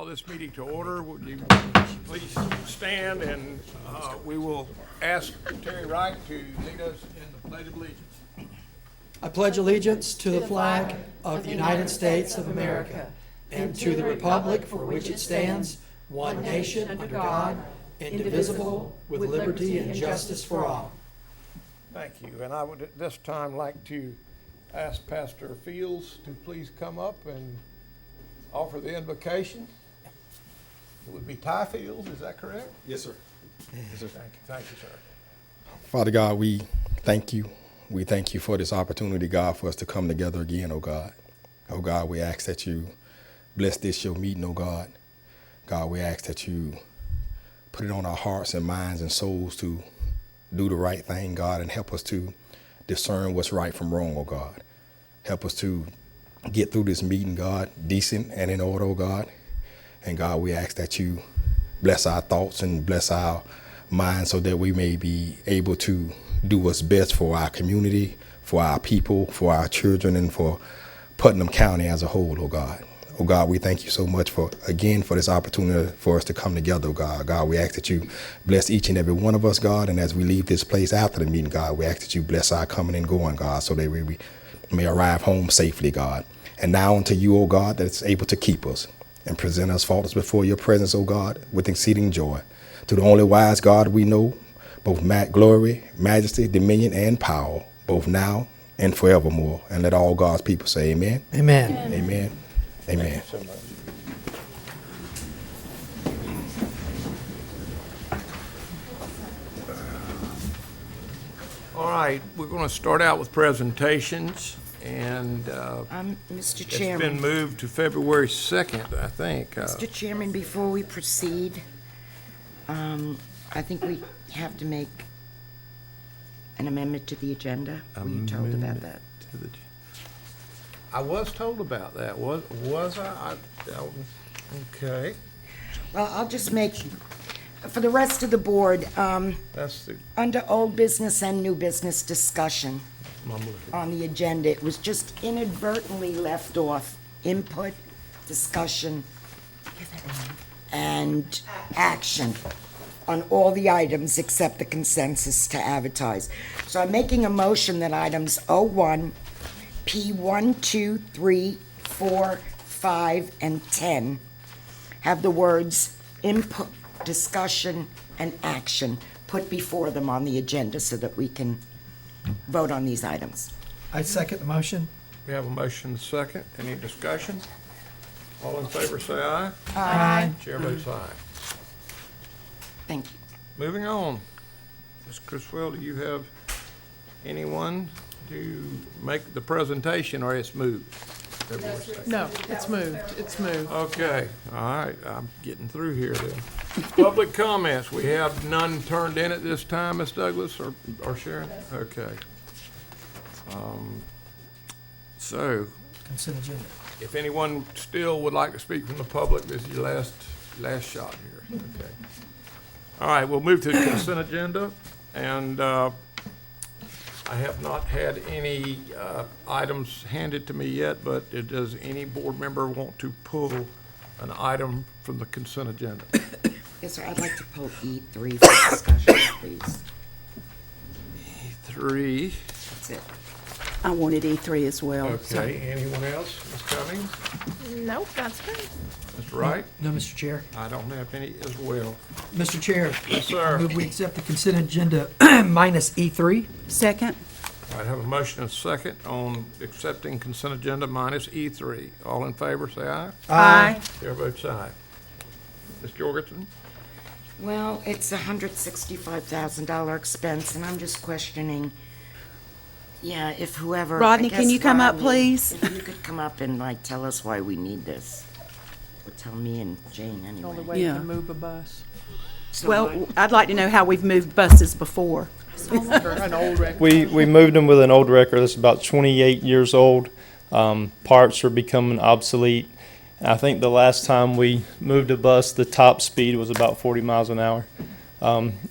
call this meeting to order. Would you please stand, and we will ask Terry Wright to lead us in the Pledge of Allegiance. I pledge allegiance to the flag of the United States of America and to the republic for which it stands, one nation under God, indivisible, with liberty and justice for all. Thank you. And I would at this time like to ask Pastor Fields to please come up and offer the invocation. It would be Ty Fields, is that correct? Yes, sir. Yes, sir. Thank you, sir. Father God, we thank you. We thank you for this opportunity, God, for us to come together again, oh God. Oh God, we ask that you bless this your meeting, oh God. God, we ask that you put it on our hearts and minds and souls to do the right thing, God, and help us to discern what's right from wrong, oh God. Help us to get through this meeting, God, decent and in order, oh God. And God, we ask that you bless our thoughts and bless our minds so that we may be able to do what's best for our community, for our people, for our children, and for Putnam County as a whole, oh God. Oh God, we thank you so much for this opportunity for us to come together, oh God. God, we ask that you bless each and every one of us, God, and as we leave this place after the meeting, God, we ask that you bless our coming and going, God, so that we may arrive home safely, God. And now unto you, oh God, that's able to keep us and present us faultless before your presence, oh God, with exceeding joy. To the only wise God we know, both glory, majesty, dominion, and power, both now and forevermore. And let all God's people say amen. Amen. Amen. Amen. Thank you so much. All right, we're going to start out with presentations, and Mr. it's been Chairman, moved to February 2nd, I think. Mr. Chairman, before we proceed, I think we have to make an amendment to the agenda. Were you told about that? I was told about that. Was I? Okay. Well, I'll just make, for the rest of the board, That's the under old business and new business discussion on the agenda, it was just inadvertently left off input, discussion, and action on all the items except the consensus to advertise. So I'm making a motion that items 01, P1, 2, 3, 4, 5, and 10 have the words input, discussion, and action put before them on the agenda so that we can vote on these items. I second the motion. We have a motion and a second. Any discussion? All in favor, say aye. Aye. Chair votes aye. Thank you. Moving on. Ms. Criswell, do you have anyone to make the presentation, or it's moved? No, it's moved, it's moved. Okay, all right, I'm getting through here then. Public comments, we have none turned in at this time, Ms. Douglas or Sharon? Okay. So, Consent agenda. if anyone still would like to speak from the public, this is your last shot here. Okay. All right, we'll move to the consent agenda, and I have not had any items handed to me yet, but does any board member want to pull an item from the consent agenda? Yes, sir, I'd like to pull E3 for discussion, please. 3, That's it. I wanted E3 as well. okay, anyone else? Ms. Cummings? Nope, that's good. Mr. Wright? No, Mr. Chair. I don't have any as well. Mr. Chair. Yes, sir. Move we accept the consent agenda minus E3. Second? I have a motion and a second on accepting consent agenda minus E3. All in favor, say aye. Aye. Chair votes aye. Ms. Jorgensen? Well, it's a $165,000 expense, and I'm just questioning, yeah, if whoever. Rodney, I can guess you come up, Rodney, please? If you could come up and tell us why we need this. Or tell me and Jane Only anyway. way you Yeah. can move a bus. So Well, I'd like to know how we've moved buses before. An old record. We moved them with an old record that's about 28 years old. Parts are becoming obsolete. I think the last time we moved a bus, the top speed was about 40 miles an hour.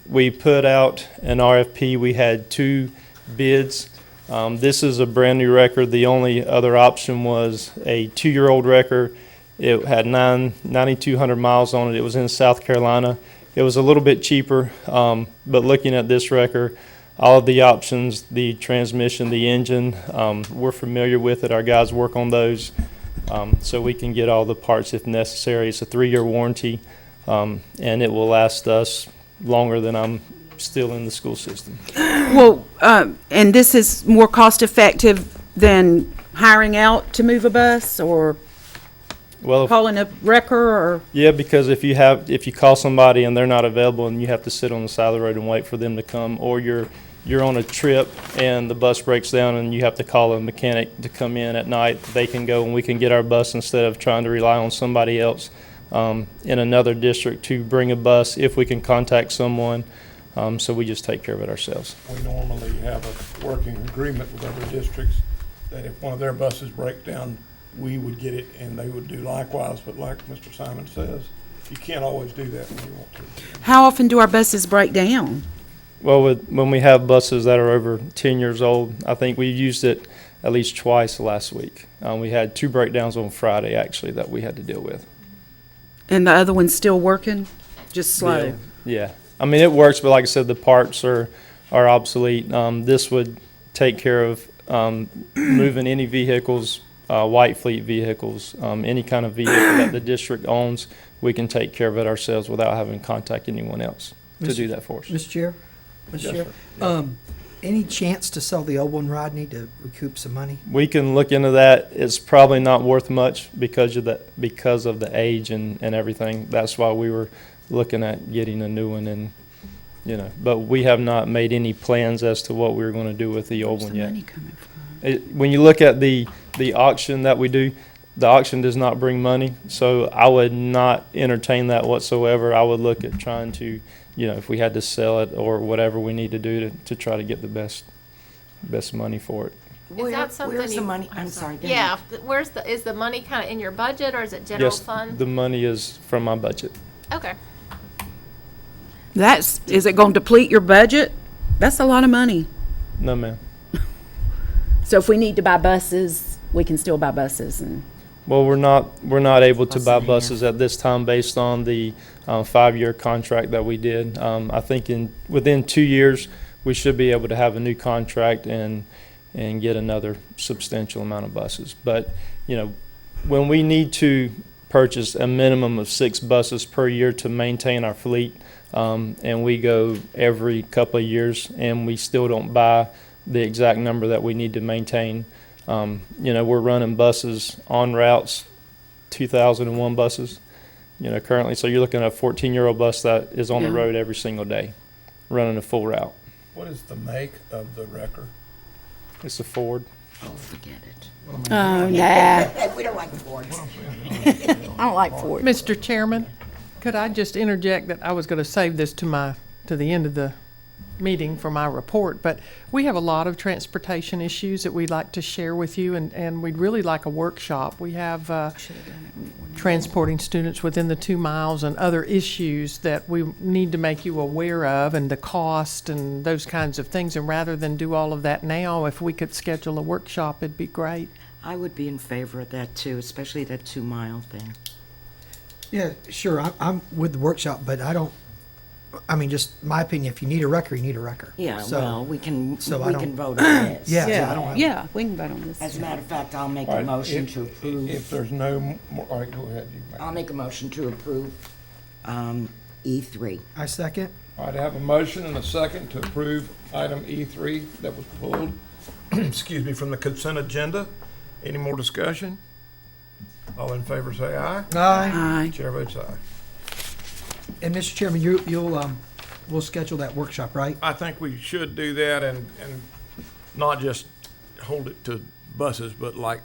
We put out an RFP. We had 2 bids. This is a brand new record. The only other option was a 2-year-old record It had 9,200 miles on it. It was in South Carolina. It was a little bit cheaper, but looking at this record, all of the options, the transmission, the engine, we're familiar with it. Our guys work on those, so we can get all the parts if necessary. It's a 3-year warranty, and it will last us longer than I'm still in the school system. Well, and this is more cost-effective than hiring out to move a bus or Well, calling a wrecker or, yeah, because if you call somebody and they're not available and you have to sit on the side of the road and wait for them to come, or you're on a trip and the bus breaks down and you have to call a mechanic to come in at night, they can go and we can get our bus instead of trying to rely on somebody else in another district to bring a bus if we can contact someone. So we just take care of it ourselves. We normally have a working agreement with other districts that if one of their buses break down, we would get it and they would do likewise. But like Mr. Simon says, you can't always do that when you want to. how often do our buses break down? Well, when we have buses that are over 10 years old, I think we used it at least twice last week. We had 2 breakdowns on Friday, actually, that we had to deal with. And the other one's still working? Just slow? Yeah. I mean, it works, but like I said, the parts are obsolete. This would take care of moving any vehicles, white fleet vehicles, any kind of vehicle that the district owns. We can take care of it ourselves without having to contact anyone else to do that for us. Mr. Chair? Mr. Yes, Chair? sir. Any chance to sell the old one, Rodney, to recoup some money? We can look into that. It's probably not worth much because of the age and everything. That's why we were looking at getting a new one, and but we have not made any plans as to what we're going to do with the old one yet. Money coming from? When you look at the auction that we do, the auction does not bring money, so I would not entertain that whatsoever. I would look at trying to, if we had to sell it or whatever we need to do to try to get the best money for it. Where's the you- money? I'm sorry. go Yeah, ahead. is the money kind of in your budget or is it general Yes, fund? the money is from my budget. Okay. Is it going to deplete your budget? That's a lot of money. No, ma'am. So if we need to buy buses, we can still buy buses and, Well, we're not able to Plus buy and a half. buses at this time based on the 5-year contract that we did. I think within 2 years, we should be able to have a new contract and get another substantial amount of buses. But, when we need to purchase a minimum of 6 buses per year to maintain our fleet, and we go every couple of years and we still don't buy the exact number that we need to maintain. We're running buses on routes, 2001 buses, currently. So you're looking at a 14-year-old bus that is on the Yeah. road every single day, running a full route. What is the make of the wrecker? It's a Ford. Oh, forget it. oh, nah, We don't like Fords. I don't like Ford. Mr. Chairman, could I just interject that I was going to save this to the end of the meeting for my report, but we have a lot of transportation issues that we'd like to share with you, and we'd really like a workshop. We have transporting students within the 2 miles and other issues that we need to make you aware of, and the cost and those kinds of things. And rather than do all of that now, if we could schedule a workshop, it'd be great. I would be in favor of that too, especially that 2-mile thing. Yeah, sure, I'm with the workshop, but just my opinion, if you need a wrecker, you need a wrecker. Yeah, So, well, we can so I don't- vote on this. Yeah, so I don't have. Yeah, we can vote on this. As a matter of fact, I'll make All a right, motion if- to approve. If there's no more, all right, go ahead. You make it. I'll make a motion to approve E3. I second. All right, I have a motion and a second to approve item E3 that was pulled, excuse me, from the consent agenda. Any more discussion? All in favor say aye. Aye. Aye. Chair votes aye. And Mr. Chairman, we'll schedule that workshop, right? I think we should do that and not just hold it to buses, but like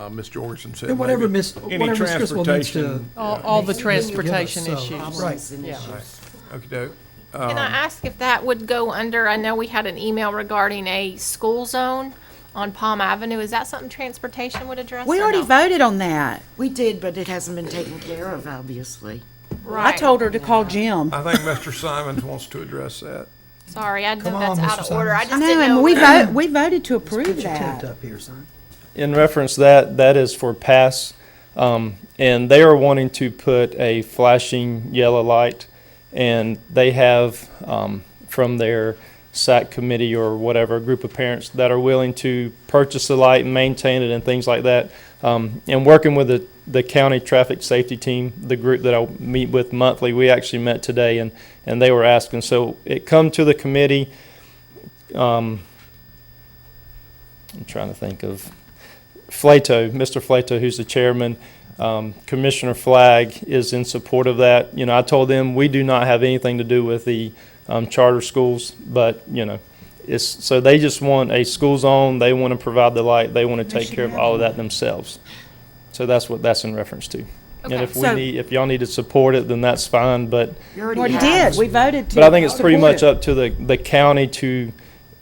Ms. Jorgensen said. And whatever maybe Miss any Driscoll needs to. transportation, All the transportation so, issues. Right. And Yeah. issues. okey-doke. Can I ask if that would go under, I know we had an email regarding a school zone on Palm Avenue. Is that something transportation would address? We or already no? voted on that. We did, but it hasn't been taken care of, obviously. I Right. told her to call Jim. I think Mr. Simons wants to address that. Sorry, I know Come that's on, out Mr. of order. I Simons. just I didn't know, know. and we voted to approve Put your tent that. up here, son. In reference to that is for pass. And they are wanting to put a flashing yellow light, and they have, from their SAC committee or whatever, group of parents that are willing to purchase the light and maintain it and things like that. And working with the county traffic safety team, the group that I meet with monthly, we actually met today, and they were asking. So it come to the committee. I'm trying to think of Mr. Flato, who's the chairman. Commissioner Flagg is in support of that. You know, I told them we do not have anything to do with the charter schools, but, you know, so they just want a school zone. They want to provide the light. They want to take care of all of that themselves. So that's what that's in reference to. And Okay. if y'all need to support it, then that's fine, but You already We have. did, we voted to. But I think it's pretty support much it. up to the county to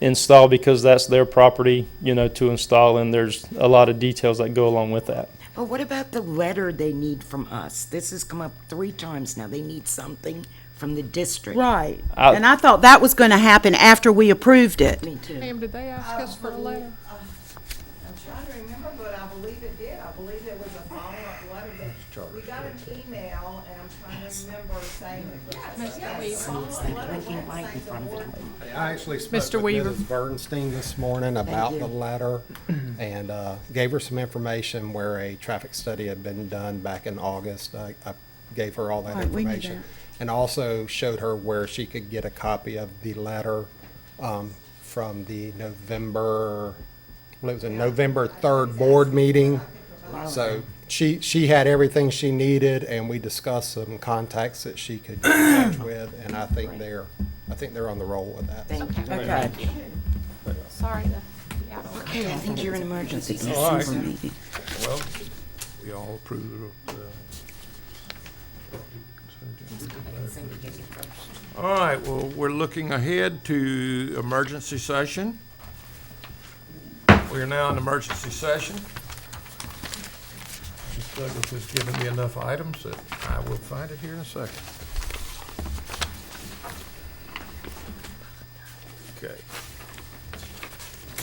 install, because that's their property, you know, to install, and there's a lot of details that go along with that. But what about the letter they need from us? This has come up 3 times now. They need something from the district. Right, I- and I thought that was gonna happen after we approved it. Me too. Pam, did they ask us for a letter? I'm trying to remember, but I believe it did. I believe it was a follow-up letter, but we got an email, and I'm trying to remember saying that, yes, Blinking light in front of it. I actually spoke Mr. with Weaver. Mrs. Bernstein this morning about you. the letter and gave her some information where a traffic study had been done back in August. I gave her all that Right, we knew information. And also showed her where she could get a copy of the letter from the November 3rd board meeting. So she had everything she needed, and we discussed some contacts that she could get in touch with, and I think they're on the roll with that. Thank you. Okay. Sorry to be out of order. Okay, I think you're in emergency. All right. Well, we all approve of All right, well, we're looking ahead to emergency session. We are now in emergency session. Ms. Douglas has given me enough items that I will find it here in a second. Okay.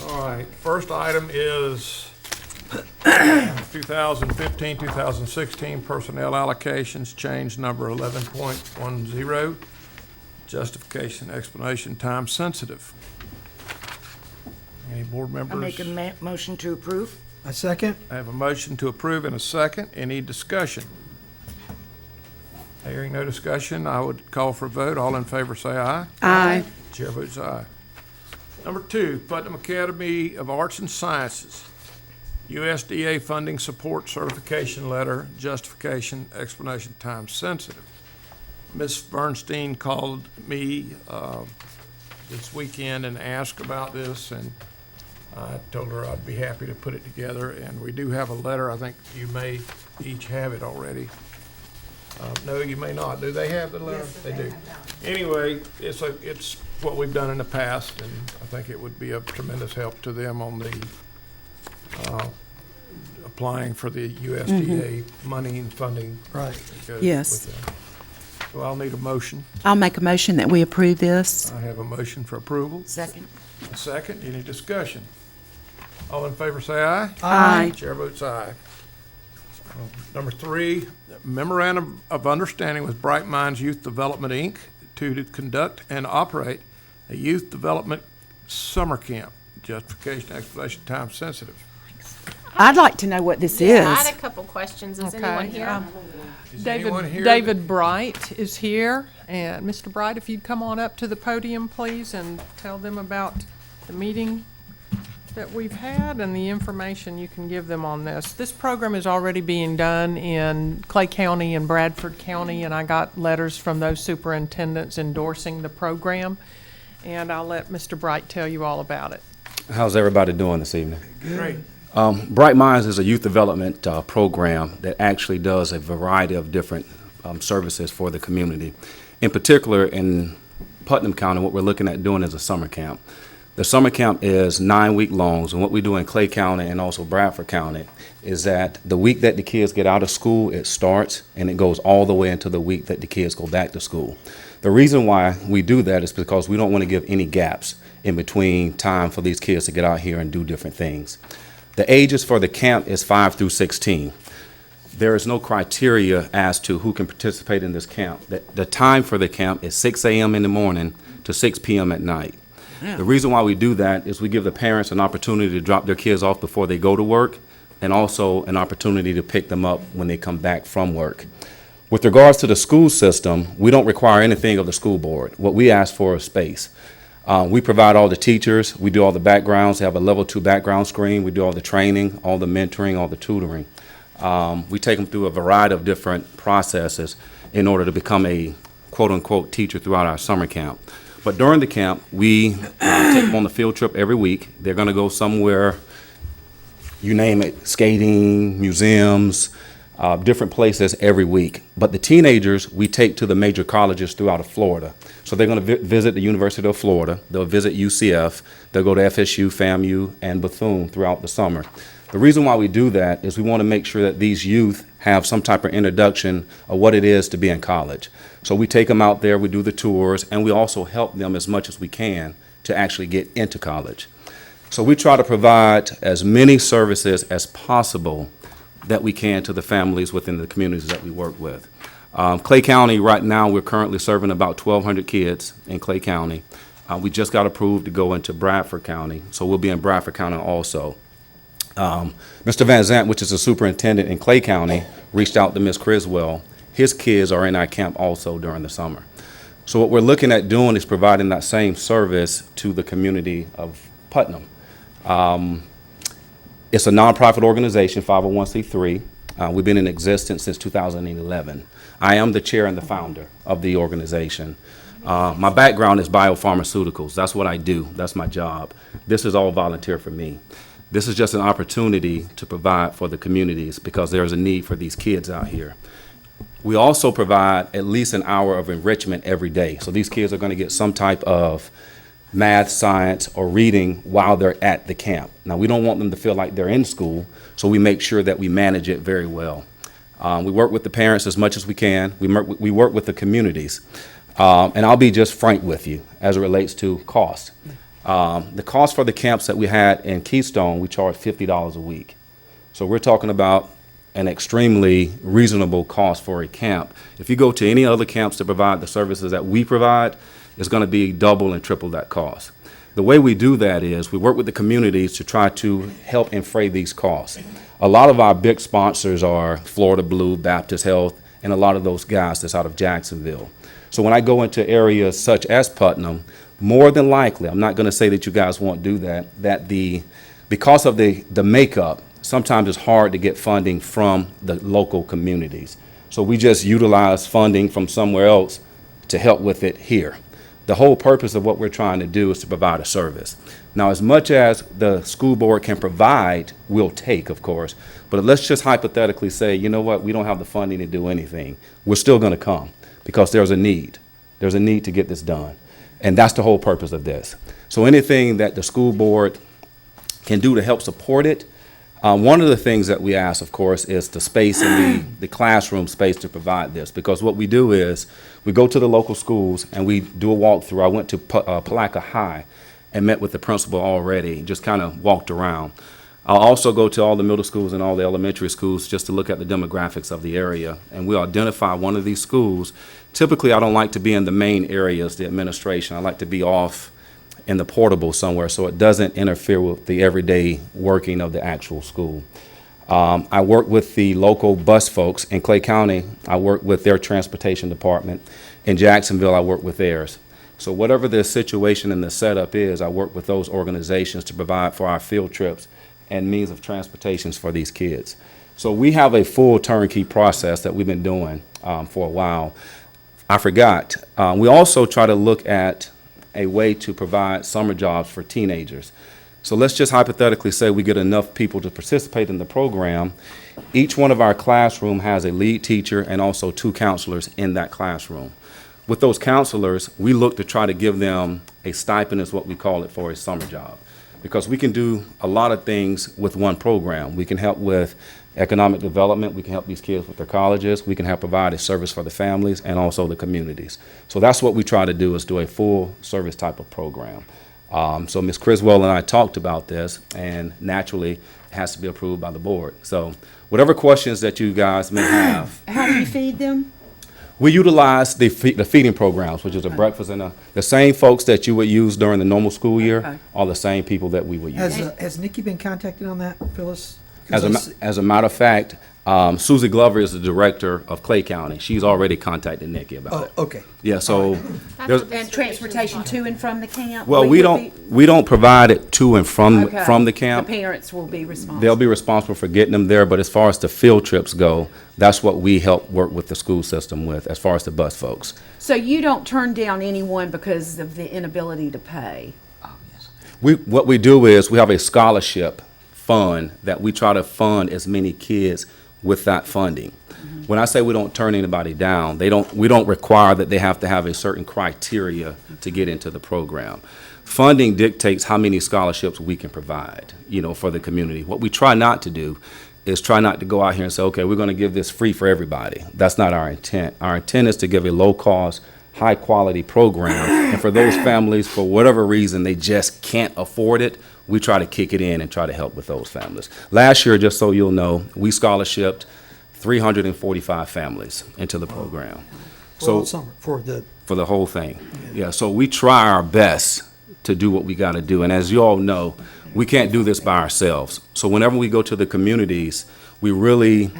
All right, first item is 2015, 2016 personnel allocations, change number 11.10, justification, explanation, time sensitive. Any board I members? make a motion to approve. A second? I have a motion to approve and a second. Any discussion? Hearing no discussion, I would call for a vote. All in favor say aye. Aye. Chair votes aye. Number 2, Putnam Academy of Arts and Sciences, USDA funding support certification letter, justification, explanation, time sensitive. Ms. Bernstein called me this weekend and asked about this, and I told her I'd be happy to put it together, and we do have a letter. I think you may each have it already. No, you may not. Do they have the letter? They do. Anyway, it's what we've done in the past, and I think it would be a tremendous help to them on the applying for the USDA money and funding. Right. that goes Yes. with them. So I'll need a motion. I'll make a motion that we approve this. I have a motion for approval. Second. A second. Any discussion? All in favor say aye. Aye. Chair votes aye. Number 3, memorandum of understanding with Bright Minds Youth Development, Inc. to conduct and operate a youth development summer camp. Justification, explanation, time sensitive. I'd like to know what this Yeah, I is. had a couple questions. Is Okay, anyone here? Is anyone here? David Bright is here, and Mr. Bright, if you'd come on up to the podium, please, and tell them about the meeting that we've had and the information you can give them on this. This program is already being done in Clay County and Bradford County, and I got letters from those superintendents endorsing the program, and I'll let Mr. Bright tell you all about it. How's everybody doing this evening? Great. Bright Minds is a youth development program that actually does a variety of different services for the community. In particular, in Putnam County, what we're looking at doing is a summer camp. The summer camp is 9-week longs, and what we do in Clay County and also Bradford County is that the week that the kids get out of school, it starts, and it goes all the way into the week that the kids go back to school. The reason why we do that is because we don't want to give any gaps in between time for these kids to get out here and do different things. The ages for the camp is 5 through 16. there is no criteria as to who can participate in this camp. The time for the camp is 6 a.m. in the morning to 6 p.m. at night. The reason why we do that is we give the parents an opportunity to drop their kids off before they go to work, and also an opportunity to pick them up when they come back from work. With regards to the school system, we don't require anything of the school board. What we ask for is space. We provide all the teachers, we do all the backgrounds, they have a level 2 background screen, we do all the training, all the mentoring, all the tutoring. We take them through a variety of different processes in order to become a quote-unquote teacher throughout our summer camp. But during the camp, we take them on the field trip every week. They're gonna go somewhere, you name it, skating, museums, different places every week. But the teenagers, we take to the major colleges throughout Florida. So they're going to visit the University of Florida, they'll visit UCF, they'll go to FSU, FAMU, and Bethune throughout the summer. The reason why we do that is we want to make sure that these youth have some type of introduction of what it is to be in college. So we take them out there, we do the tours, and we also help them as much as we can to actually get into college. So we try to provide as many services as possible that we can to the families within the communities that we work with. Clay County, right now, we're currently serving about 1,200 kids in Clay County. We just got approved to go into Bradford County, so we'll be in Bradford County also. Mr. Van Zant, which is the superintendent in Clay County, reached out to Ms. Criswell. His kids are in our camp also during the summer. So what we're looking at doing is providing that same service to the community of Putnam. It's a nonprofit organization, 501c3. We've been in existence since 2011. I am the chair and the founder of the organization. My background is biopharmaceuticals. That's what I do. That's my job. This is all volunteer for me. This is just an opportunity to provide for the communities because there's a need for these kids out here. We also provide at least an hour of enrichment every day. So these kids are going to get some type of math, science, or reading while they're at the camp. Now, we don't want them to feel like they're in school, so we make sure that we manage it very well. We work with the parents as much as we can. We work with the communities. And I'll be just frank with you as it relates to cost. The cost for the camps that we had in Keystone, we charge $50 a week. So we're talking about an extremely reasonable cost for a camp. If you go to any other camps to provide the services that we provide, it's going to be double and triple that cost. The way we do that is we work with the communities to try to help defray these costs. A lot of our big sponsors are Florida Blue, Baptist Health, and a lot of those guys that's out of Jacksonville. So when I go into areas such as Putnam, more than likely, I'm not going to say that you guys won't do that, because of the makeup, sometimes it's hard to get funding from the local communities. So we just utilize funding from somewhere else to help with it here. The whole purpose of what we're trying to do is to provide a service. Now, as much as the school board can provide, we'll take, of course, but let's just hypothetically say, you know what, we don't have the funding to do anything. We're still going to come because there's a need. There's a need to get this done. And that's the whole purpose of this. So anything that the school board can do to help support it, one of the things that we ask, of course, is the space in the classroom space to provide this. Because what we do is we go to the local schools and we do a walkthrough. I went to Palaca High and met with the principal already, just kind of walked around. I'll also go to all the middle schools and all the elementary schools just to look at the demographics of the area. And we'll identify one of these schools. Typically, I don't like to be in the main areas, the administration. I like to be off in the portable somewhere so it doesn't interfere with the everyday working of the actual school. I work with the local bus folks in Clay County. I work with their transportation department. In Jacksonville, I work with theirs. So whatever the situation and the setup is, I work with those organizations to provide for our field trips and means of transportations for these kids. So we have a full turnkey process that we've been doing for a while. I forgot. We also try to look at a way to provide summer jobs for teenagers. So let's just hypothetically say we get enough people to participate in the program. Each one of our classroom has a lead teacher and also 2 counselors in that classroom. With those counselors, we look to try to give them a stipend, is what we call it, for a summer job. Because we can do a lot of things with one program. We can help with economic development. We can help these kids with their colleges. We can help provide a service for the families and also the communities. So that's what we try to do, is do a full service type of program. So Ms. Criswell and I talked about this, and naturally it has to be approved by the board. So whatever questions that you guys may have. How do you feed them? We utilize the feeding programs, which is a breakfast and the same folks that you would use during the normal school year Okay. are the same people that we would use. Has Nikki been contacted on that, Phyllis? 'Cause As a matter of fact, Susie Glover is the director of Clay County. She's already contacted Nikki about it. Oh, okay. Yeah, so there's, And transportation to and from the camp? well, we don't provide it to and from the camp. The parents will be responsible. They'll be responsible for getting them there, but as far as the field trips go, that's what we help work with the school system with, as far as the bus folks. So you don't turn down anyone because of the inability to pay? What we do is, we have a scholarship fund that we try to fund as many kids with that funding. When I say we don't turn anybody down, we don't require that they have to have a certain criteria to get into the program. Funding dictates how many scholarships we can provide, for the community. What we try not to do is try not to go out here and say, okay, we're going to give this free for everybody. That's not our intent. Our intent is to give a low-cost, high-quality program, and for those families, for whatever reason, they just can't afford it, we try to kick it in and try to help with those families. Last year, just so you'll know, we scholarshiped 345 families into the program. For summer, for the whole thing. Yeah, so we try our best to do what we got to do. And as you all know, we can't do this by ourselves. So whenever we go to the communities, we really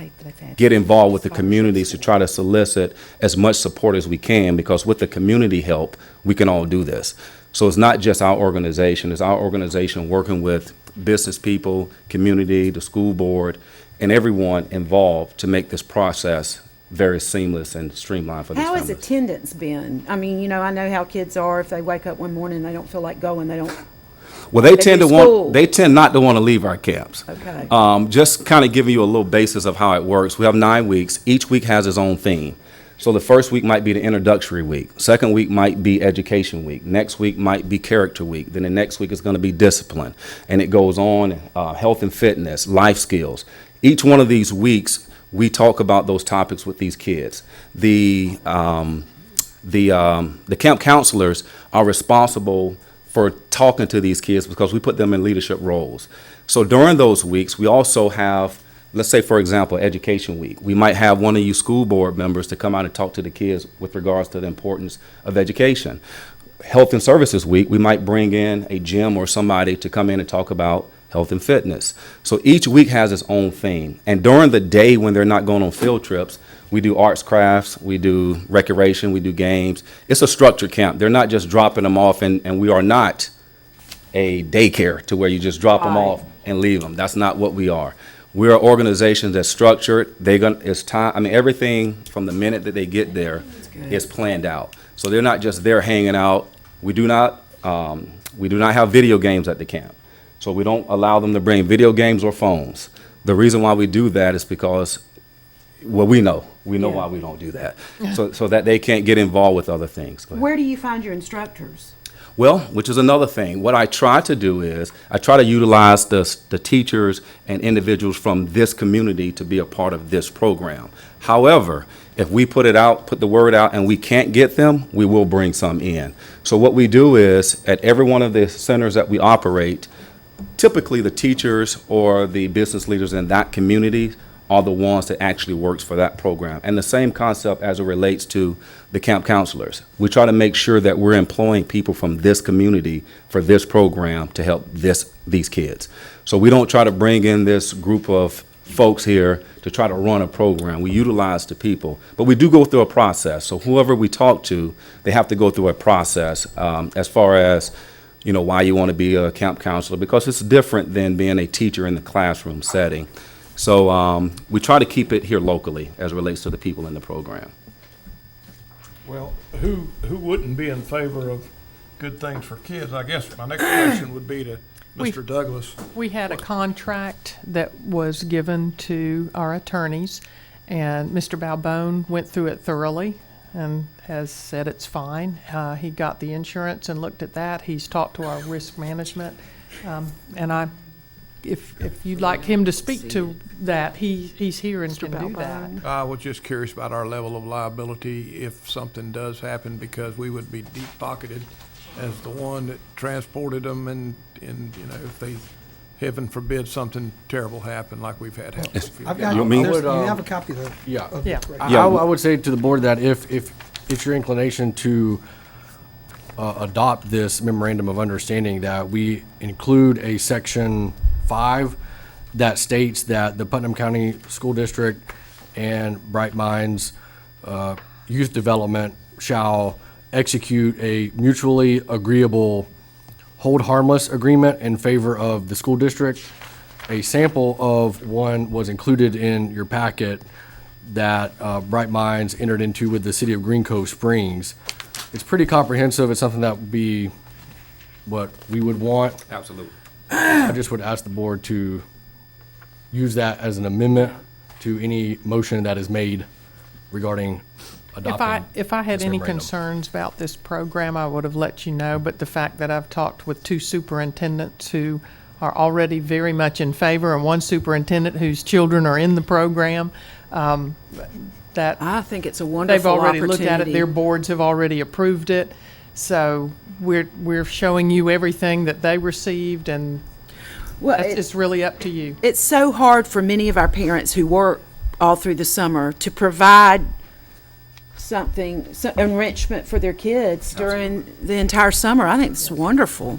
get involved with the communities to try to solicit as much support as we can, because with the community help, we can all do this. So it's not just our organization, it's our organization working with business people, community, the school board, and everyone involved to make this process very seamless and streamlined for these How families. has attendance been? I mean, I know how kids are. If they wake up one morning and they don't feel like going, they don't. Well, they They tend do to school. they tend not to want to leave our camps. Okay. Just kind of giving you a little basis of how it works. We have 9 weeks. Each week has its own theme. So the first week might be the introductory week. Second week might be education week. Next week might be character week. Then the next week is going to be discipline. And it goes on, health and fitness, life skills. Each one of these weeks, we talk about those topics with these kids. The camp counselors are responsible for talking to these kids because we put them in leadership roles. So during those weeks, we also have, let's say, for example, education week. We might have one of you school board members to come out and talk to the kids with regards to the importance of education. Health and services week, we might bring in a gym or somebody to come in and talk about health and fitness. So each week has its own theme. And during the day when they're not going on field trips, we do arts, crafts, we do recreation, we do games. It's a structured camp. They're not just dropping them off, and we are not a daycare to where you just drop them off and leave them. That's not what we are. We're an organization that's structured. It's time. I mean, everything from the minute that they get there is planned out. So they're not just there hanging out. We do not have video games at the camp. So we don't allow them to bring video games or phones. The reason why we do that is because, well, we know why we don't do that. So that they can't get involved with other things. Go ahead. Where do you find your instructors? Well, which is another thing. What I try to do is I try to utilize the teachers and individuals from this community to be a part of this program. However, if we put the word out and we can't get them, we will bring some in. So what we do is at every one of the centers that we operate, typically the teachers or the business leaders in that community are the ones that actually works for that program. And the same concept as it relates to the camp counselors. We try to make sure that we're employing people from this community for this program to help these kids. So we don't try to bring in this group of folks here to try to run a program. We utilize the people, but we do go through a process. So whoever we talk to, they have to go through a process as far as why you want to be a camp counselor, because it's different than being a teacher in the classroom setting. So we try to keep it here locally as it relates to the people in the program. Well, who wouldn't be in favor of good things for kids? I guess my next question would be to Mr. Douglas. We had a contract that was given to our attorneys, and Mr. Balbone went through it thoroughly and has said it's fine. He got the insurance and looked at that. He's talked to our risk management. And if you'd like him to speak to that, he's here and can do that. I was just curious about our level of liability if something does happen, because we would be deep-pocketed as the one that transported them, and if they heaven forbid something terrible happen like we've had happen. a few I've years got, You want me? there's- you Would, have a copy of the. Yeah. of the Yeah. reg- I would say to the board that if it's your inclination to adopt this memorandum of understanding, that we include a section 5 that states that the Putnam County School District and Bright Minds Youth Development shall execute a mutually agreeable hold harmless agreement in favor of the school district. A sample of one was included in your packet that Bright Minds entered into with the city of Green Cove Springs. It's pretty comprehensive. It's something that would be what we would want. Absolutely. I just would ask the board to use that as an amendment to any motion that is made regarding adopting. If I had this any memorandum. concerns about this program, I would have let you know, but the fact that I've talked with 2 superintendents who are already very much in favor, and 1 superintendent whose children are in the program, that I think it's a wonderful they've already opportunity. looked at it, their boards have already approved it. So we're showing you everything that they received, and Well, it's really up to you. it's so hard for many of our parents who work all through the summer to provide something, enrichment for their kids during the entire summer. I think it's wonderful.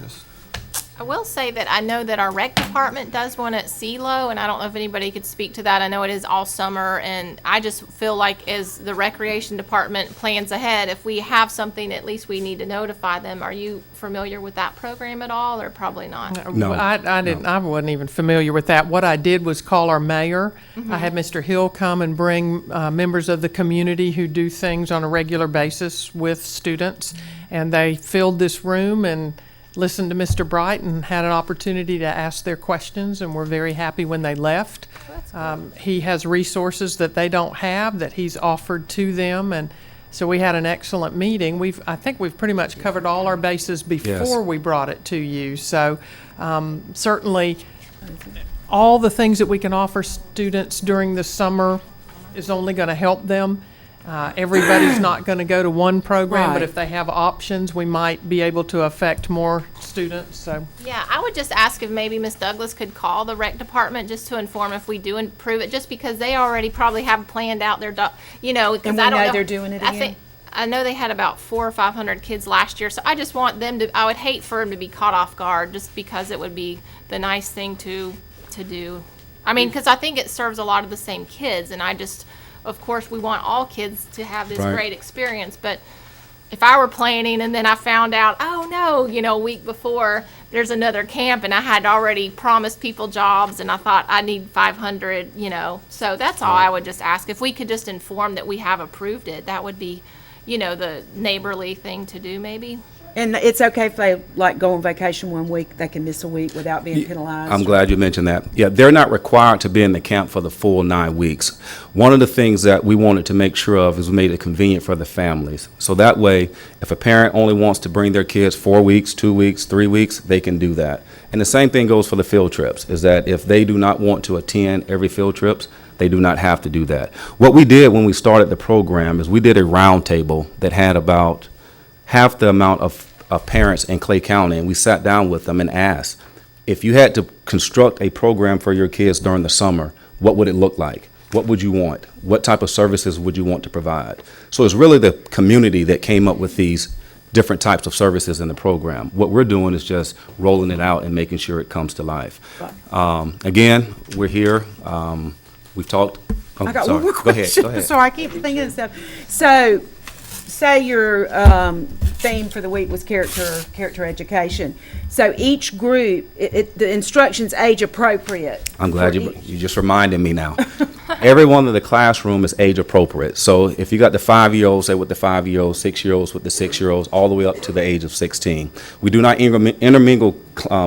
I will say that I know that our rec department does one at CeeLo, and I don't know if anybody could speak to that. I know it is all summer, and I just feel like as the recreation department plans ahead, if we have something, at least we need to notify them. Are you familiar with that program at all, or probably not? No. I wasn't even familiar with that. What I did was call our mayor. I had Mr. Hill come and bring members of the community who do things on a regular basis with students, and they filled this room and listened to Mr. Bright and had an opportunity to ask their questions, and were very happy when they left. He has resources that they don't have that he's offered to them, and so we had an excellent meeting. I think we've pretty much covered all our bases before we brought it to you. So certainly, all the things that we can offer students during the summer is only going to help them. Everybody's not going to go to one program, but Right. if they have options, we might be able to affect more students, so. Yeah, I would just ask if maybe Ms. Douglas could call the rec department just to inform if we do improve it, just because they already probably have planned out their, because And we I don't know know. they're doing it I again? think, I know they had about 400 or 500 kids last year, so I just want them to, I would hate for them to be caught off guard, just because it would be the nice thing to do. I mean, because I think it serves a lot of the same kids, and I just, of course, we want all kids to have this Right. great experience, but if I were planning and then I found out, oh no, a week before there's another camp, and I had already promised people jobs, and I thought I need 500, so that's all I would just ask. If we could just inform that we have approved it, that would be, the neighborly thing to do maybe. And it's okay if they go on vacation 1 week, they can miss a week without being penalized? I'm glad you mentioned that. Yeah, they're not required to be in the camp for the full 9 weeks. One of the things that we wanted to make sure of is we made it convenient for the families. So that way, if a parent only wants to bring their kids 4 weeks, 2 weeks, 3 weeks, they can do that. And the same thing goes for the field trips, is that if they do not want to attend every field trips, they do not have to do that. What we did when we started the program is we did a roundtable that had about half the amount of parents in Clay County, and we sat down with them and asked, if you had to construct a program for your kids during the summer, what would it look like? What would you want? What type of services would you want to provide? So it's really the community that came up with these different types of services in the program. What we're doing is just rolling it out and making sure it comes to life. Again, we're here. We've talked. Oh, I got sorry. one more Go ahead. question. Go ahead. Sorry, I keep thinking of stuff. So, say your theme for the week was character education. So each group, the instruction's age appropriate. I'm glad for you just reminded me now. Every one of the classroom is age appropriate. So if you got the 5-year-olds, say with the 5-year-olds, 6-year-olds with the 6-year-olds, all the way up to the age of 16. We do not intermingle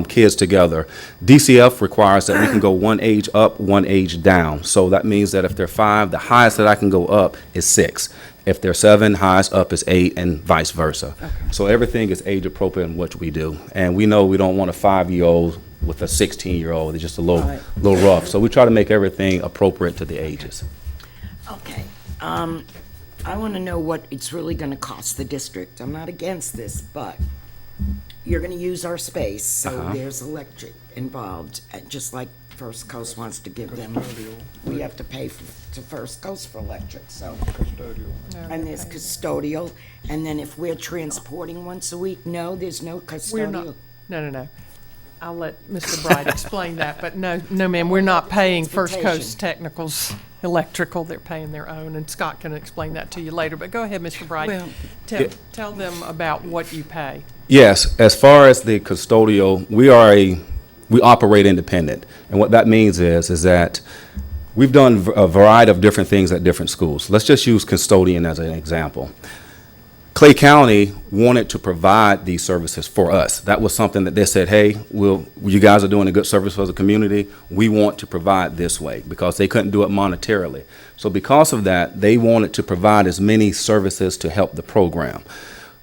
kids together. DCF requires that we can go one age up, one age down. So that means that if they're 5, the highest that I can go up is 6. If they're 7, highest up is 8, and vice versa. Okay. So everything is age appropriate in what we do. And we know we don't want a 5-year-old with a 16-year-old. They're just a little rough. So we try to make everything appropriate to the ages. Okay. I want to know what it's really going to cost the district. I'm not against this, but you're gonna use our space, so Uh-huh. there's electric involved, just like First Coast wants to give them. We have to pay to First Coast for electric, so. And there's custodial, and then if we're transporting once a week, no, there's no We're not, custodial. no. I'll let Mr. Bright explain that, but no, ma'am, we're not paying First Coast Technical's electrical. They're paying their own, and Scott can explain that to you later. But go ahead, Mr. Bright. Well- Tell them about what you pay. Yes, as far as the custodial, we operate independent. And what that means is that we've done a variety of different things at different schools. Let's just use custodian as an example. Clay County wanted to provide these services for us. That was something that they said, hey, you guys are doing a good service for the community. We want to provide this way, because they couldn't do it monetarily. So because of that, they wanted to provide as many services to help the program.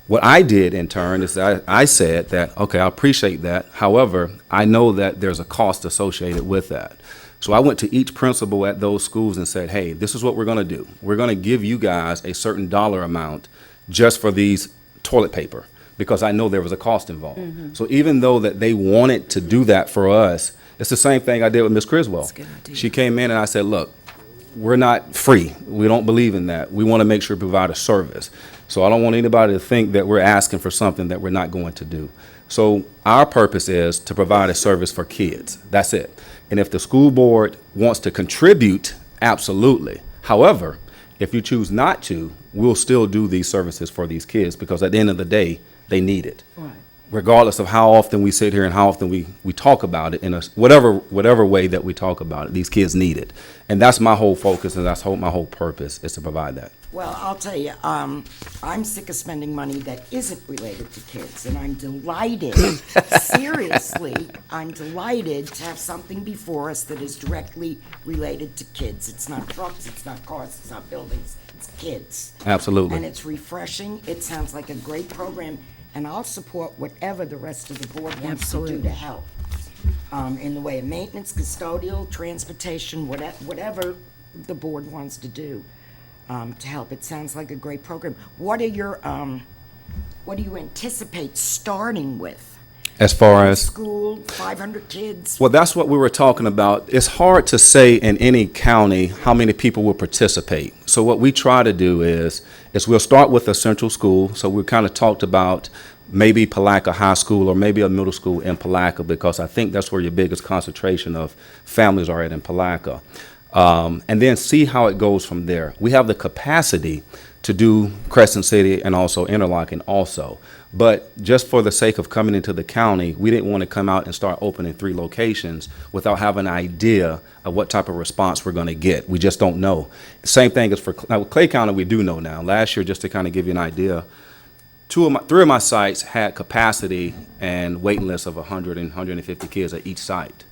What I did in turn is I said that, okay, I appreciate that. However, I know that there's a cost associated with that. So I went to each principal at those schools and said, hey, this is what we're going to do. We're going to give you guys a certain dollar amount just for these toilet paper, because I know there was a cost involved. So even though that they wanted to do that for us, it's the same thing I did with Ms. Criswell. That's a good idea. She came in and I said, look, we're not free. We don't believe in that. We want to make sure we provide a service. So I don't want anybody to think that we're asking for something that we're not going to do. So our purpose is to provide a service for kids. That's it. And if the school board wants to contribute, absolutely. However, if you choose not to, we'll still do these services for these kids, because at the end of the day, they need it. Right. Regardless of how often we sit here and how often we talk about it, in whatever way that we talk about it, these kids need it. And that's my whole focus, and that's my whole purpose, is to provide that. Well, I'll tell you, I'm sick of spending money that isn't related to kids, and I'm delighted, seriously, I'm delighted to have something before us that is directly related to kids. It's not trucks, it's not cars, it's not buildings, it's kids. Absolutely. And it's refreshing, it sounds like a great program, and I'll support whatever the rest of the board wants to do Absolutely. to help. In the way of maintenance, custodial, transportation, whatever the board wants to do. To help. It sounds like a great program. What do you anticipate starting with? As far as School, 500 kids? Well, that's what we were talking about. It's hard to say in any county how many people will participate. So what we try to do is we'll start with a central school. So we kind of talked about maybe Palaca High School or maybe a middle school in Palaca, because I think that's where your biggest concentration of families are at, in Palaca. And then see how it goes from there. We have the capacity to do Crescent City and also Interlochen also. But just for the sake of coming into the county, we didn't want to come out and start opening 3 locations without having an idea of what type of response we're going to get. We just don't know. Same thing as for now, with Clay County, we do know now. Last year, just to kind of give you an idea, 3 of my sites had capacity and waiting lists of 100 and 150 kids at each site.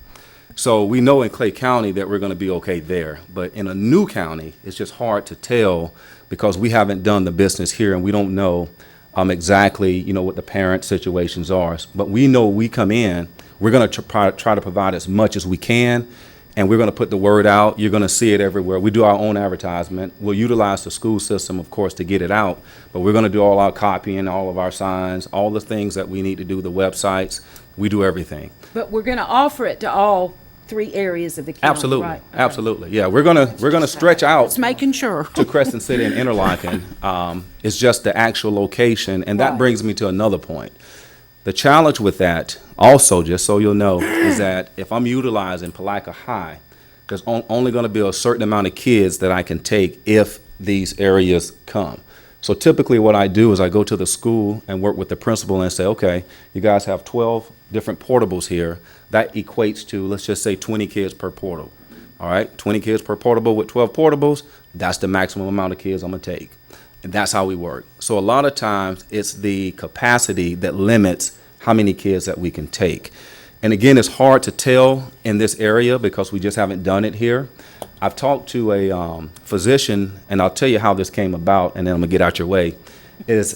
So we know in Clay County that we're going to be okay there. But in a new county, it's just hard to tell, because we haven't done the business here and we don't know exactly, what the parent situations are. But we know we come in, we're going to try to provide as much as we can, and we're going to put the word out. You're going to see it everywhere. We do our own advertisement. We'll utilize the school system, of course, to get it out, but we're going to do all our copying, all of our signs, all the things that we need to do, the websites. We do everything. But we're going to offer it to all 3 areas of the county, Absolutely, right? absolutely. Yeah, we're gonna stretch out Just making sure. to Crescent City and Interlochen. It's just the actual location, and that Right. brings me to another point. The challenge with that, also, just so you'll know, is that if I'm utilizing Palaca High, there's only going to be a certain amount of kids that I can take if these areas come. So typically what I do is I go to the school and work with the principal and say, okay, you guys have 12 different portables here. That equates to, let's just say, 20 kids per portable. All right, 20 kids per portable with 12 portables, that's the maximum amount of kids I'm going to take. And that's how we work. So a lot of times it's the capacity that limits how many kids that we can take. And again, it's hard to tell in this area because we just haven't done it here. I've talked to a physician, and I'll tell you how this came about, and then I'm going to get out your way.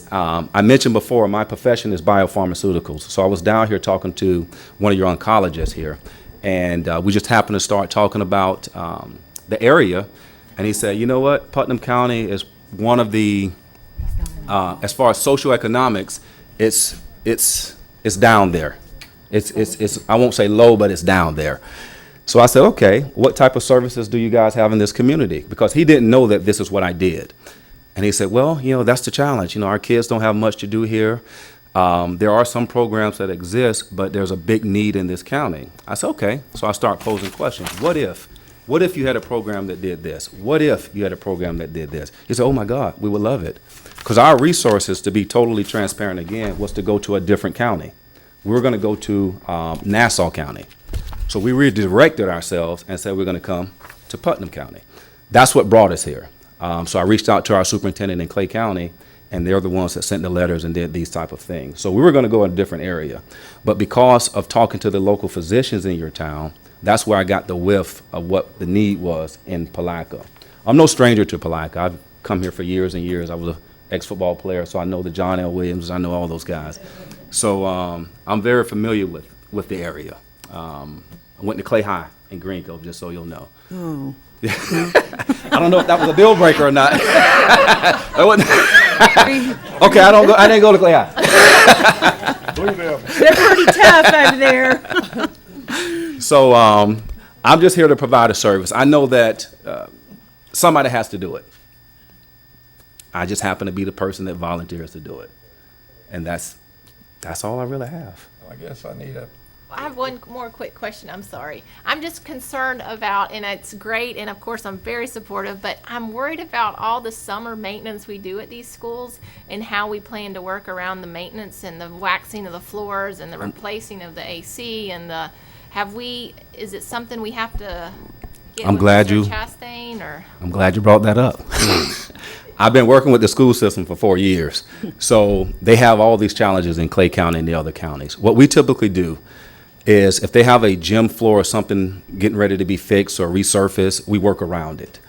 I mentioned before, my profession is biopharmaceuticals. So I was down here talking to one of your oncologists here, and we just happened to start talking about the area. And he said, you know what, Putnam County is one of the, as far as socioeconomics, it's It's down there. It's, I won't say low, but it's down there. So I said, okay, what type of services do you guys have in this community? Because he didn't know that this is what I did. And he said, well, that's the challenge. Our kids don't have much to do here. There are some programs that exist, but there's a big need in this county. I said, okay. So I start posing questions. What if you had a program that did this? What if you had a program that did this? He said, oh my God, we would love it. Because our resources, to be totally transparent again, was to go to a different county. We were going to go to Nassau County. So we redirected ourselves and said we're going to come to Putnam County. That's what brought us here. So I reached out to our superintendent in Clay County, and they're the ones that sent the letters and did these type of things. So we were going to go in a different area. But because of talking to the local physicians in your town, that's where I got the whiff of what the need was in Palatka. I'm no stranger to Palatka. I've come here for years and years. I was an ex-football player, so I know the John L. Williams. I know all those guys. So I'm very familiar with the area. I went to Clay High in Green Cove, just so you'll know. Oh. I don't know if that was a deal breaker or not. Okay, I didn't go to Clay High. They're pretty tough over there. So I'm just here to provide a service. I know that somebody has to do it. I just happen to be the person that volunteers to do it. And that's all I really have. I guess I need a, I have one more quick question, I'm sorry. I'm just concerned about, and it's great, and of course I'm very supportive, but I'm worried about all the summer maintenance we do at these schools and how we plan to work around the maintenance and the waxing of the floors and the replacing of the AC and is it something we have to get I'm with glad Mr. you- Chastain, or? I'm glad you brought that up. I've been working with the school system for 4 years. So they have all these challenges in Clay County and the other counties. What we typically do is if they have a gym floor or something getting ready to be fixed or resurfaced, we work around it.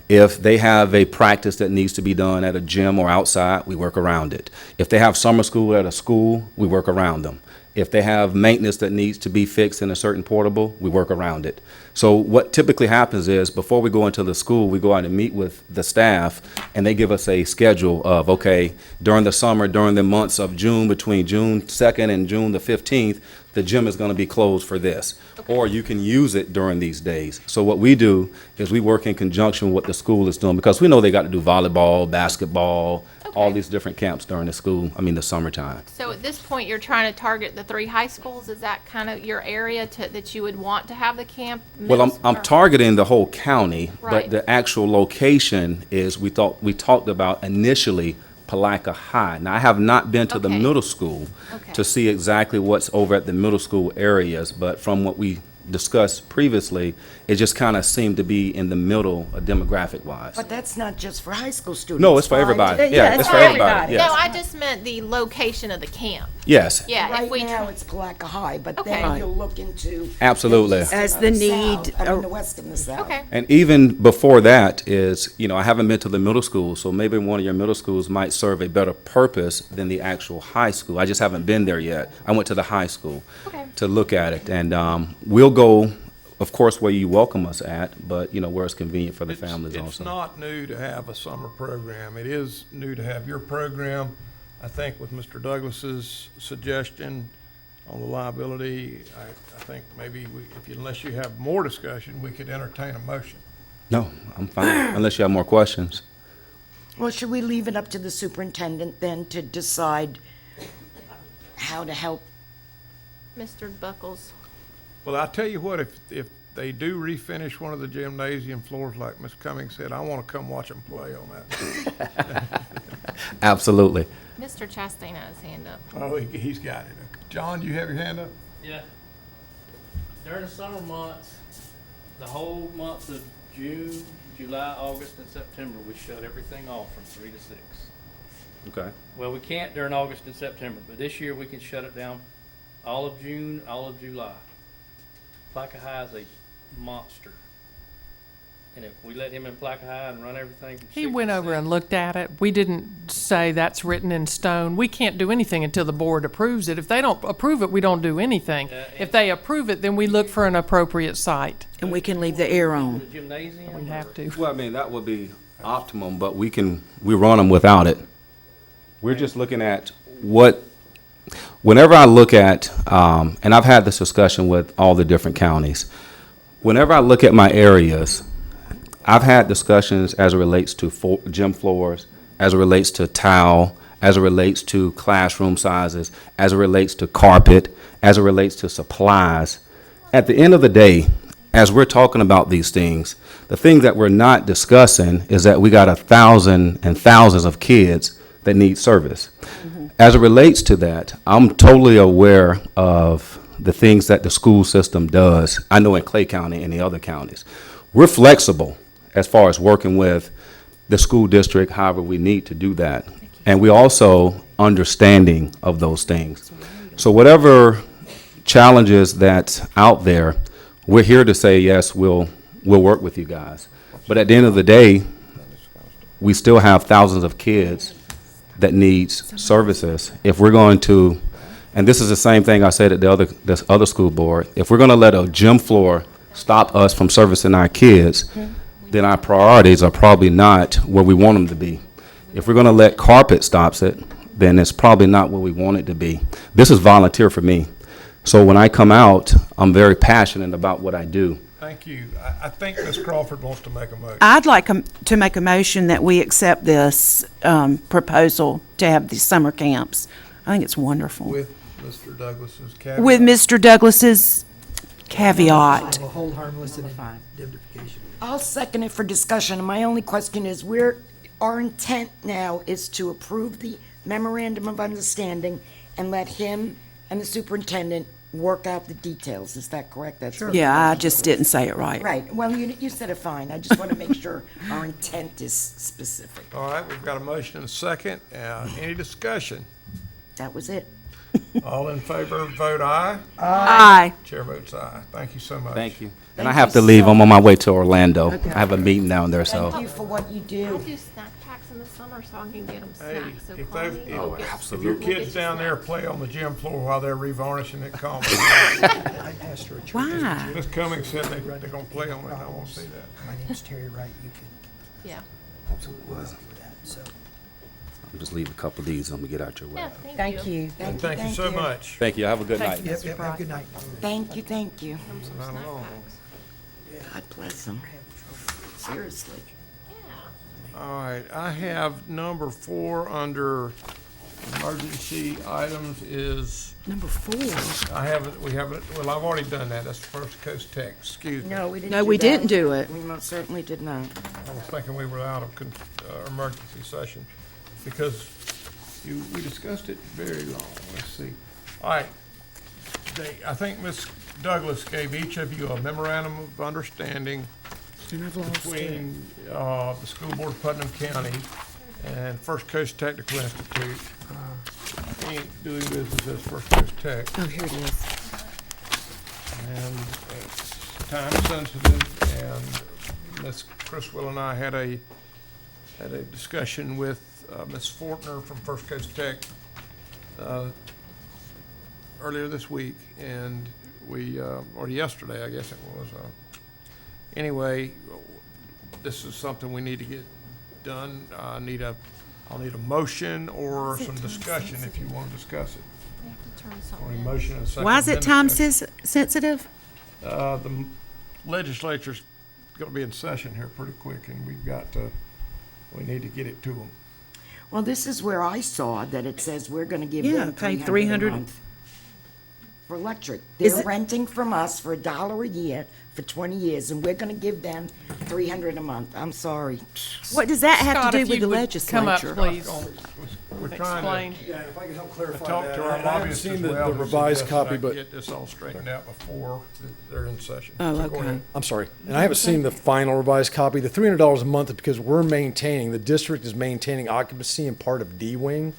If they have a practice that needs to be done at a gym or outside, we work around it. If they have summer school at a school, we work around them. If they have maintenance that needs to be fixed in a certain portable, we work around it. So what typically happens is before we go into the school, we go out and meet with the staff, and they give us a schedule of, okay, during the summer, during the months of June, between June 2nd and June the 15th, the gym is going to be closed for this. Or you can use it during these days. So what we do is we work in conjunction with what the school is doing, because we know they got to do volleyball, basketball, all Okay. these different camps during the summertime. So at this point, you're trying to target the 3 high schools? Is that kind of your area that you would want to have the camp? Well, I'm targeting the whole county, Right. but the actual location is, we talked about initially Palatka High. Now, I have not been to the Okay. middle school Okay. to see exactly what's over at the middle school areas, but from what we discussed previously, it just kind of seemed to be in the middle demographic-wise. But that's not just for high school students. No, it's for fine. everybody. Yeah, Yeah, it's it's for for everybody, everybody. yes. No, I just meant the location of the camp. Yes, Yeah, if Right we, now, it's Palatka High, but Okay. then you'll look into. Absolutely. the east As and the south, need the west and the south. okay. and even before that is, I haven't been to the middle school, so maybe one of your middle schools might serve a better purpose than the actual high school. I just haven't been there yet. I went to the high school Okay. to look at it, and we'll go, of course, where you welcome us at, but, where it's convenient for the families It's also. not new to have a summer program. It is new to have your program. I think with Mr. Douglas's suggestion on the liability, I think maybe unless you have more discussion, we could entertain a motion. No, I'm fine, unless you have more questions. Well, should we leave it up to the superintendent then to decide how to help? Mr. Buckles. Well, I'll tell you what, if they do refinish one of the gymnasium floors, like Ms. Cummings said, I want to come watch them play on that. Absolutely. Mr. Chastain has his hand up. Oh, he's got it. John, you have your hand up? Yeah. During the summer months, the whole months of June, July, August, and September, we shut everything off from 3 to 6. Okay. Well, we can't during August and September, but this year we can shut it down all of June, all of July. Palatka High is a monster. And if we let him in Palatka High and run everything from He 6 went to over 6, and looked at it. We didn't say that's written in stone. We can't do anything until the board approves it. If they don't approve it, we don't do anything. Yeah, If they approve it, then we look for an appropriate site. And we can leave the air the on. gymnasium. We have to. Well, I mean, that would be optimum, but we run them without it. We're just looking at what Whenever I look at, and I've had this discussion with all the different counties, whenever I look at my areas, I've had discussions as it relates to gym floors, as it relates to tile, as it relates to classroom sizes, as it relates to carpet, as it relates to supplies. At the end of the day, as we're talking about these things, the thing that we're not discussing is that we got 1,000 and thousands of kids that need service. As it relates to that, I'm totally aware of the things that the school system does. I know in Clay County and the other counties. We're flexible as far as working with the school district, however we need to do that. And we also understanding of those things. So whatever challenges that's out there, we're here to say, yes, we'll work with you guys. But at the end of the day, we still have thousands of kids that needs services. If we're going to, and this is the same thing I said at this other school board, if we're going to let a gym floor stop us from servicing our kids, then our priorities are probably not where we want them to be. If we're going to let carpet stops it, then it's probably not where we want it to be. This is volunteer for me. So when I come out, I'm very passionate about what I do. Thank you. I think Ms. Crawford wants to make a motion. I'd like to make a motion that we accept this proposal to have these summer camps. I think it's wonderful. With Mr. Douglas's caveat. With Mr. Douglas's caveat. Will hold harmless and indemnification. I'll second it for discussion. And my only question is, our intent now is to approve the memorandum of understanding and let him and the superintendent work out the details. Is that correct? That's what- Yeah, I just didn't say it right. Right. Well, you said it fine. I just want to make sure our intent is specific. All right, we've got a motion and a second. Any discussion? That was it. All in favor, vote aye. Aye. Chair votes aye. Thank you so much. Thank you. And I have to leave. I'm on my way to Orlando. I have a meeting down there, so. Thank you for what you I do. do snack packs in the summer so I can get them Hey, snacks. So if call they've- me. oh, We'll get- If your kids down there play on the gym floor while they're revarnishing it, call me. I pastor a church. Why? Ms. Cummings said they're gonna play on it, and I wanna see that. My name's Terry Wright. You can Yeah. absolutely work with that, so. I'll just leave a couple of these and we get out your way. Yeah, Thank you. And thank you so much. Thank you. Have a good night. Yep, yep, have a good night. Thank you, thank you. Not alone. God bless them. Seriously. All right, I have number 4 under emergency items is, Number 4. well, I've already done that. That's First Coast Tech, excuse me. No, we didn't No, do we that. didn't do it. We most certainly did not. I was thinking we were out of emergency session because we discussed it very long. Let's see. All right. I think Ms. Douglas gave each of you a memorandum of understanding between the School Board of Putnam County and First Coast Technical Institute. We ain't doing business as First Coast Tech. Oh, here it is. And it's time sensitive, and Ms. Criswell and I had a discussion with Ms. Fortner from First Coast Tech earlier this week, and or yesterday, I guess it was. Anyway, this is something we need to get done. I'll need a motion or some discussion if you want to discuss it. We have to turn this Or a on. motion and a second. Why is it then time discussion. sensitive? The legislature's gonna be in session here pretty quick, and we need to get it to them. Well, this is where I saw that it says we're gonna give Yeah, them pay $300 a $300. month for electric. Is They're it- renting from us for $1 a year for 20 years, and we're gonna give them $300 a month. I'm sorry. What does that have Scott, to do if with you the would legislature? come up, please. We're trying Explain. to Yeah, if I could help clarify talk that. to our I haven't lobbyists as seen well. the to revised suggest that I copy, but, Get this all straightened out before they're in session. Oh, So go okay. ahead. I'm sorry, and I haven't seen the final revised copy. The $300 a month is because the district is maintaining occupancy in part of D-Wing.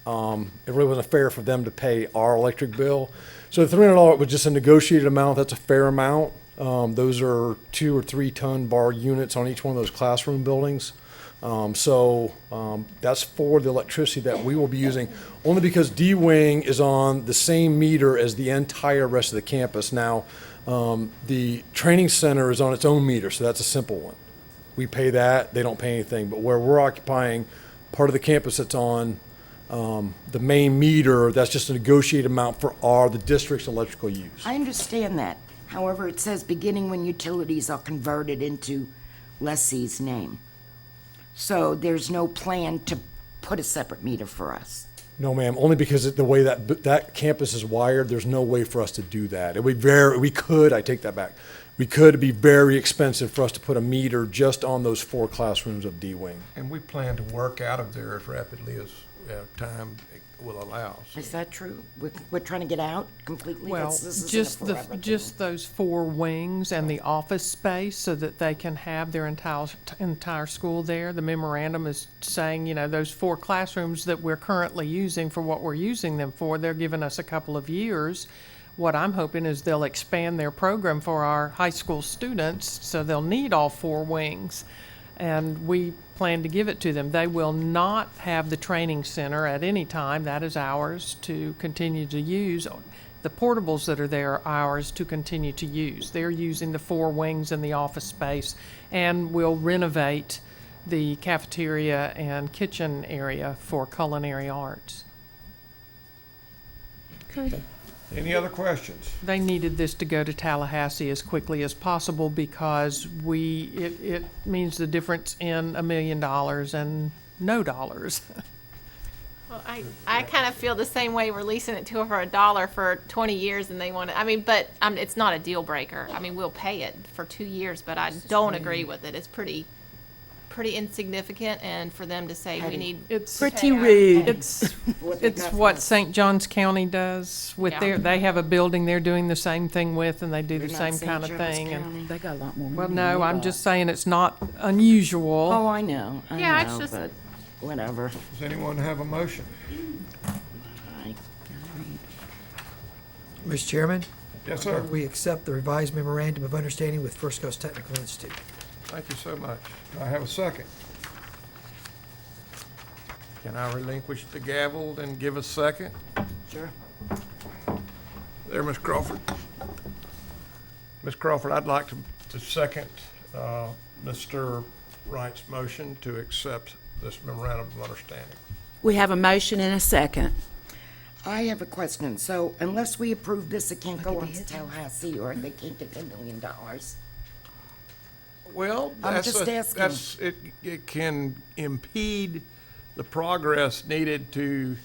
It really wasn't fair for them to pay our electric bill. So the $300 was just a negotiated amount. That's a fair amount. Those are 2 or 3 ton bar units on each one of those classroom buildings. That's for the electricity that we will be using, only because D-Wing is on the same meter as the entire rest of the campus. Now, the training center is on its own meter, so that's a simple one. We pay that, they don't pay anything, but where we're occupying part of the campus that's on The main meter, that's just a negotiated amount for the district's electrical use. I understand that. However, it says beginning when utilities are converted into lessee's name. So there's no plan to put a separate meter for us. No, ma'am, only because the way that campus is wired, there's no way for us to do that. I take that back. It'd be very expensive for us to put a meter just on those 4 classrooms of D-Wing. And we plan to work out of there as rapidly as time will allow. So Is that true? We're trying to get out completely? Well, This isn't a just forever thing. just those 4 wings and the office space so that they can have their entire school there. The memorandum is saying, you know, those 4 classrooms that we're currently using for what we're using them for, they're giving us a couple of years. What I'm hoping is they'll expand their program for our high school students, so they'll need all 4 wings. And we plan to give it to them. They will not have the training center at any time. That is ours to continue to use. The portables that are there are ours to continue to use. They're using the 4 wings in the office space, and we'll renovate the cafeteria and kitchen area for culinary arts. Okay. any other questions? They needed this to go to Tallahassee as quickly as possible because it means the difference in $1 million and no dollars. Well, I kind of feel the same way. We're leasing it to them for $1 for 20 years and they want it. I mean, but it's not a deal breaker. I mean, we'll pay it for 2 years, but I don't agree with it. It's pretty insignificant, and for them to say we need. It's Pretty rude. It's what St. Johns County does with Yeah. they have a building they're doing the same thing with, and they do the They're not same St. kind of John's thing. And County. They got a lot more money. well, than no, we I'm got. just saying it's not unusual. Oh, I know, Yeah, it's just- but whatever. Does anyone have a motion? Mr. Chairman, Yes, sir. we accept the revised memorandum of understanding with First Coast Technical Institute. Thank you so much. Do I have a second? Can I relinquish the gavel and give a second? Sure. There, Ms. Crawford. Ms. Crawford, I'd like to second Mr. Wright's motion to accept this memorandum of understanding. We have a motion and a second. I have a question. So unless we approve this, it can't go on to Tallahassee, or they can't get $1 million. Well, I'm that's just asking. it can impede the progress needed to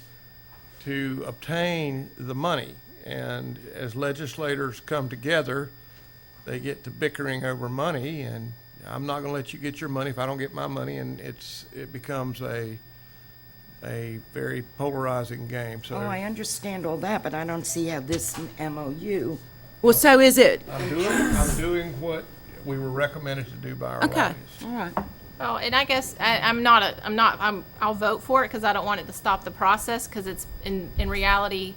obtain the money. And as legislators come together, they get to bickering over money, and I'm not gonna let you get your money if I don't get my money, and it becomes a very polarizing game, so. Oh, I understand all that, but I don't see how this MOU, Well, so is it, I'm doing what we were recommended to do by our okay, lobbies. all right. Oh, and I guess I'll vote for it because I don't want it to stop the process, because it's in reality,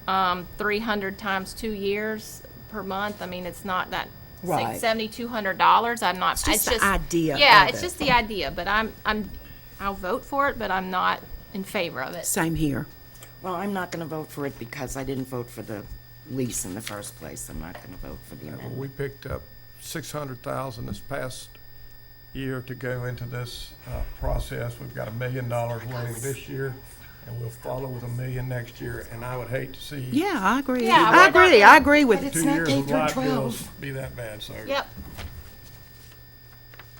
300 times 2 years per month. I mean, it's not that Right. $7,200. I'm not. It's just the idea Yeah, of it's it. just the idea. But I'll vote for it, but I'm not in favor of it. Same here. well, I'm not gonna vote for it because I didn't vote for the lease in the first place. I'm not gonna vote for the Well, amendment. we picked up $600,000 this past year to go into this process. We've got $1 million waiting this year, and we'll follow with $1 million next year. And I would hate to see Yeah, I agree. Yeah, I we're agree. not- I agree with But it. it's 2 not years K of through light 12. bills be that bad, so. Yep.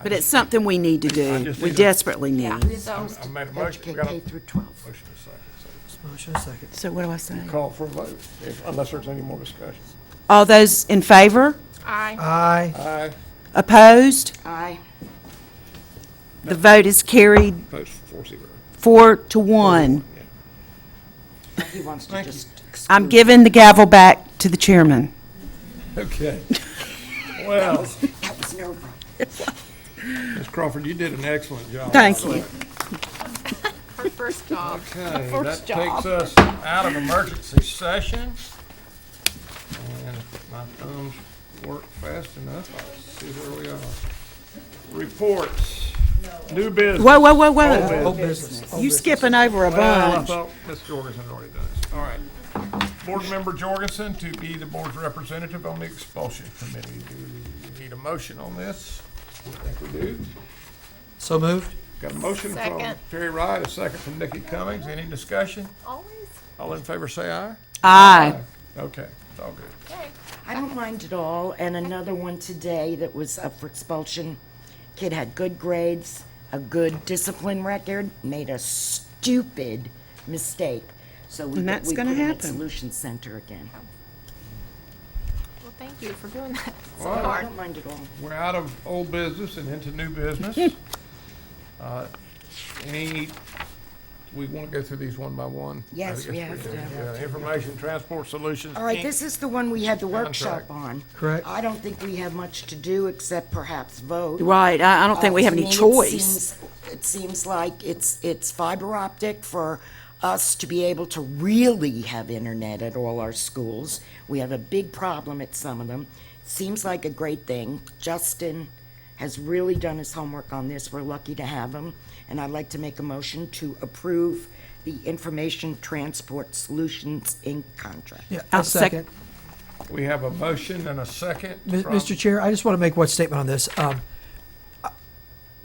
But it's something we need to I do. just We need to- desperately Yeah. need. So I made a motion, we Educate got a K through 12. motion and a second, so Motion and second. So what do I say? call for a vote, unless there's any more discussion. All those in favor? I Aye. Aye, Opposed? Aye. The vote is carried opposed 4-0. 4-1. He wants to Thank you. just I'm exclude. giving the gavel back to the chairman. Okay. Well, That was nerve-wracking. Ms. Crawford, you did an excellent job. Thank you. our first job. Okay, First that takes job. us out of emergency session. And if my thumbs work fast enough, I'll see where we are. Reports, new business. Whoa, whoa, whoa, Old whoa. Old business. Old You business. skipping over a Well, I bunch. thought Ms. Jorgensen had already done this. All right. Board Member Jorgensen to be the board's representative on the expulsion committee. Do we need a motion on this? I think we do. So moved. Got a motion from Second. Terry Wright, a second from Nikki Cummings. Any discussion? Always. All in favor say aye. Aye. Okay, it's all good. Okay. I don't mind at all, and another one today that was up for expulsion. Kid had good grades, a good discipline record, made a stupid mistake. So we And that's we gonna put him at happen. Solution Center again. Well, thank you for doing that. So All right. I hard. don't mind at all. We're out of old business and into new business. We want to go through these one by one? Yes, I we guess have do. to. Yeah, Information Transport Solutions. All right, Inc. this is the one we had the workshop Contract. on. Correct. I don't think we have much to do except perhaps vote. Right, I don't think we have To any me, choice. It seems like it's fiber optic for us to be able to really have internet at all our schools. We have a big problem at some of them. Seems like a great thing. Justin has really done his homework on this. We're lucky to have him. And I'd like to make a motion to approve the Information Transport Solutions, Inc. contract. Yeah, I'll I'll second. We have a motion and a second. from- Mr. Chair, I just want to make one statement on this.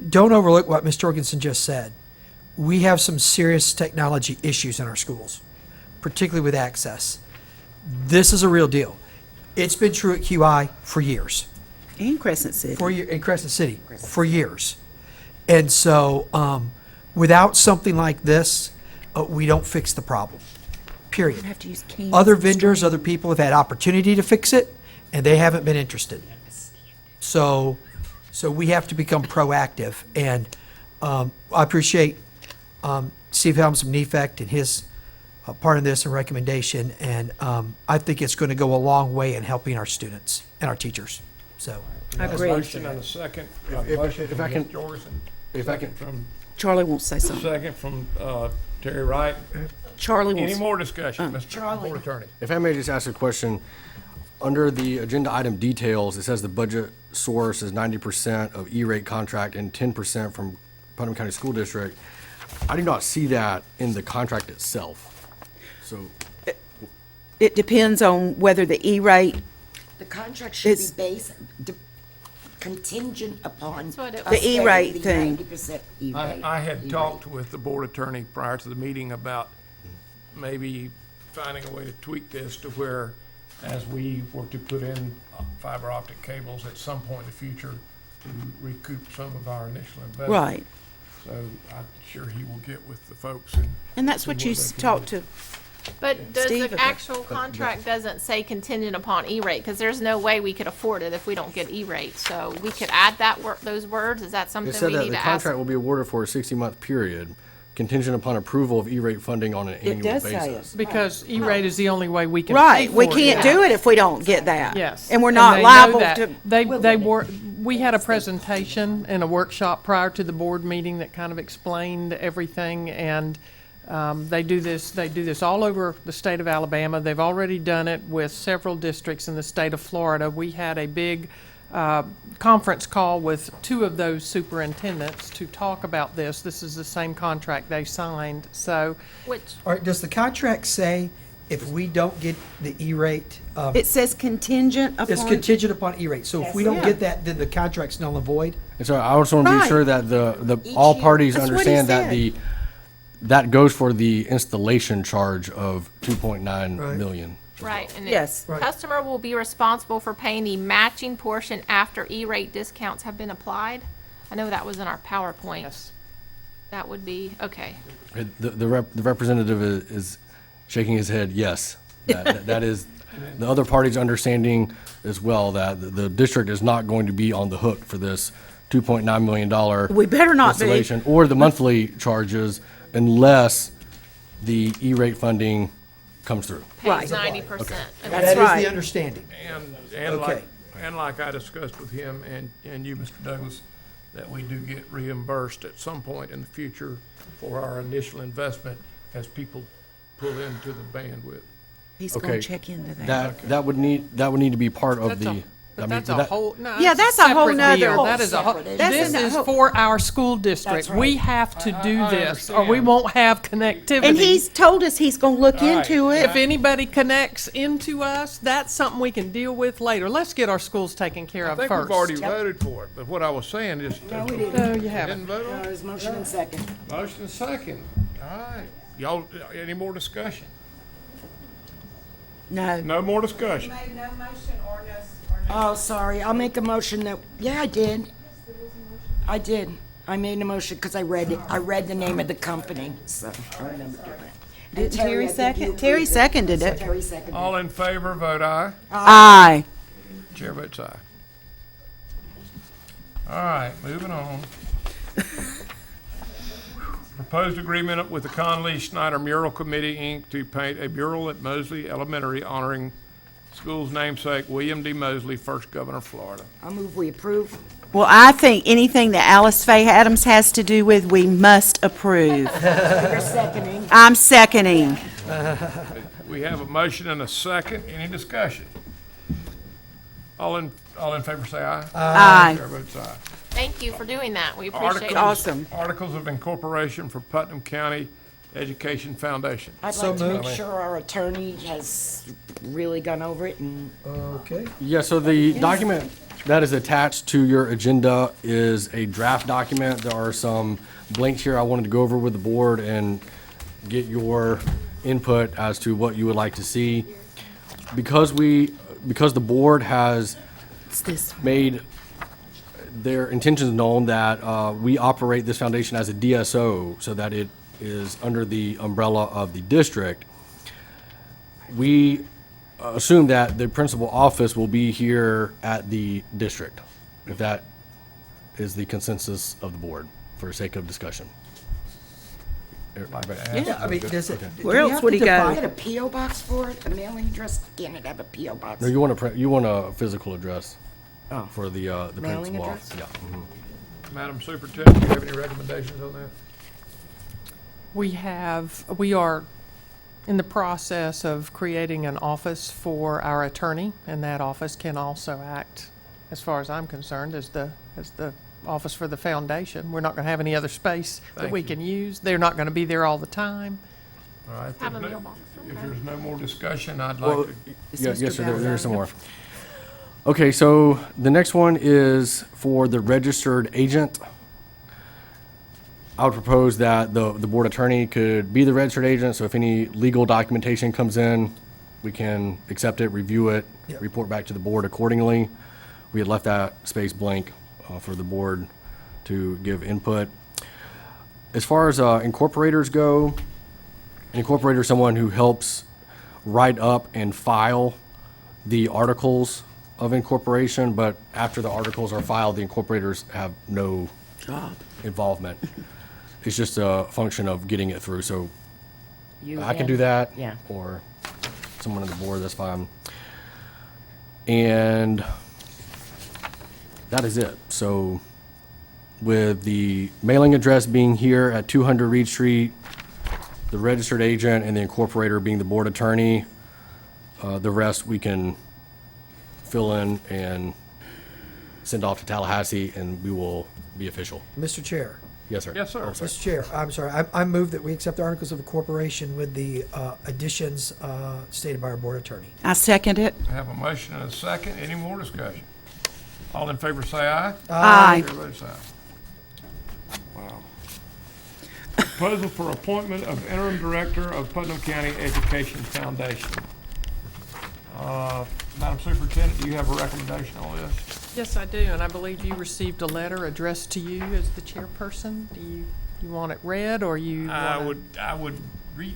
Don't overlook what Ms. Jorgensen just said. We have some serious technology issues in our schools, particularly with access. This is a real deal. It's been true at QI for years. And Crescent City. In Crescent City, for years. And so, without something like this, we don't fix the problem, period. You'd have to use cans Other and vendors, string. other people have had opportunity to fix it, and they haven't been interested. So we have to become proactive, and I appreciate Steve Helms from NEFAC and his part of this and recommendation, and I think it's going to go a long way in helping our students and our teachers, so. I A agree. motion and a second. Motion if from I can- Ms. Jorgensen. if I Second from, Charlie won't say something. second from Terry Wright. Charlie Any wants. more discussion, Mr. Charlie. Board Attorney? If I may just ask a question, under the agenda item details, it says the budget source is 90% of E-rate contract and 10% from Putnam County School District. I do not see that in the contract itself. So, It depends on whether the E-rate, The contract should be It's- based, contingent upon. That's what it us was. The E-rate getting thing. 90% E-rate. I had E-rate. talked with the board attorney prior to the meeting about maybe finding a way to tweak this to where, as we were to put in fiber optic cables at some point in the future to recoup some of our initial investment. right. So I'm sure he will get with the folks And that's see what you they can talked do. to, But does Steve, the about- actual contract doesn't say contingent upon E-rate? Because there's no way we could afford it if we don't get E-rate. So we could add that those words? Is that it something said we that need the to ask? contract will be awarded for a 60-month period, contingent upon approval of E-rate funding on an annual does basis. say it. Because E-rate is the only way we can pay right, we for can't do it if we don't get that. Yes. And we're they not know liable that. to. They were, we had a presentation in a workshop prior to the board meeting that kind of explained everything, and they do this all over the state of Alabama. They've already done it with several districts in the state of Florida. We had a big conference call with two of those superintendents to talk about this. This is the same contract they signed, so Which, All right, does the contract say if we don't get the E-rate, It says contingent upon. it's contingent upon E-rate? So if we don't Yeah. get that, then the contract's null and void? And so I also want to be Right. sure that all year. parties That's what he understand that said. that goes for the installation charge of 2.9 Right. million. right, and Yes. the customer will be responsible for paying the matching portion after E-rate discounts have been applied? I know that was in our PowerPoint. yes. That would be, okay. The representative is shaking his head, yes. That is, the other party's understanding as well, that the district is not going to be on the hook for this $2.9 million We better not be. installation or the monthly charges unless the E-rate funding comes through. Pays Right. 90%. That's That is right. the understanding. Okay. And like I discussed with him and you, Mr. Douglas, that we do get reimbursed at some point in the future for our initial investment as people pull into the bandwidth. He's Okay. gonna check into that. That would need to be part of That's a- the But I mean, that's a that- whole, no. Yeah, that's that's a whole separate nother- deal. That is a whole, Separate. That's this a is whole- for our school district. That's We right. have to do I this, or we understand. won't have connectivity. And he's told us he's gonna look All right. into If it. anybody connects into us, that's something we can deal with later. Let's get our schools taken care I of think first. we've already voted for it, but what I was saying is. No, we didn't. No, you haven't. Didn't vote on it? There's motion and second. Motion second. All right. Y'all, any more discussion? No. No more discussion. Made no motion or no. Oh, sorry, I'll make a motion that, yeah, I did. I did. I made a motion because I read it. I read the name of the company, so I remember doing it. And Didn't Terry I think second? you Terry approved it. seconded it. Terry seconded All it. in favor, vote aye. Aye. Chair votes aye. All right, moving on. Proposed agreement with the Conley Snyder Mural Committee, Inc. to paint a mural at Mosley Elementary honoring school's namesake, William D. Mosley, first governor of Florida. I'll move we approve. Well, I think anything that Alice Faye Adams has to do with, we must approve. You're seconding. I'm seconding. We have a motion and a second. Any discussion? All in favor say aye. Aye. Chair votes aye. Thank you for doing that. We appreciate it. Awesome. Articles of incorporation for Putnam County Education Foundation. I'd like to make sure our attorney has really gone over it and Okay. Yeah, so the document that is attached to your agenda is a draft document. There are some blanks here I wanted to go over with the board and get your input as to what you would like to see. Because the board has It's this. made their intentions known that we operate this foundation as a DSO so that it is under the umbrella of the district. We assume that the principal office will be here at the district, if that is the consensus of the board, for sake of discussion. Yeah, I mean, does it? Where do we else have would to he go? define- get a P.O. box for it, a mailing address? Can it have a P.O. box? No, you want a physical address Oh. for the Mailing principal address? office. Yeah. Mhm. Madam Superintendent, do you have any recommendations on that? We are in the process of creating an office for our attorney, and that office can also act, as far as I'm concerned, as the office for the foundation. We're not gonna have any other space that Thank we you. can use. They're not gonna be there all the time. All right. if Have a there's no- mailbox. If there's no more discussion, I'd Well, like to. yes, sir, there's some more. Okay, so the next one is for the registered agent. I would propose that the board attorney could be the registered agent, so if any legal documentation comes in, we can accept it, review it, Yep. report back to the board accordingly. We had left that space blank for the board to give input. As far as incorporators go, an incorporator is someone who helps write up and file the articles of incorporation, but after the articles are filed, the incorporators have no Job. involvement. It's just a function of getting it through, so You I can and- do that. Yeah. Or someone on the board, that's fine. And that is it. So with the mailing address being here at 200 Reed Street, the registered agent and the incorporator being the board attorney, the rest we can fill in and send off to Tallahassee, and we will be official. Mr. Chair. Yes, sir. Yes, sir. Oh, sorry. Mr. Chair, I'm sorry, I move that we accept the Articles of Incorporation with the additions stated by our board attorney. I second it. I have a motion and a second. Any more discussion? All in favor say aye. Aye. Chair votes aye. Wow. Proposal for appointment of interim director of Putnam County Education Foundation. Madam Superintendent, do you have a recommendation on this? Yes, I do, and I believe you received a letter addressed to you as the chairperson. Do you want it read, or you I wanna-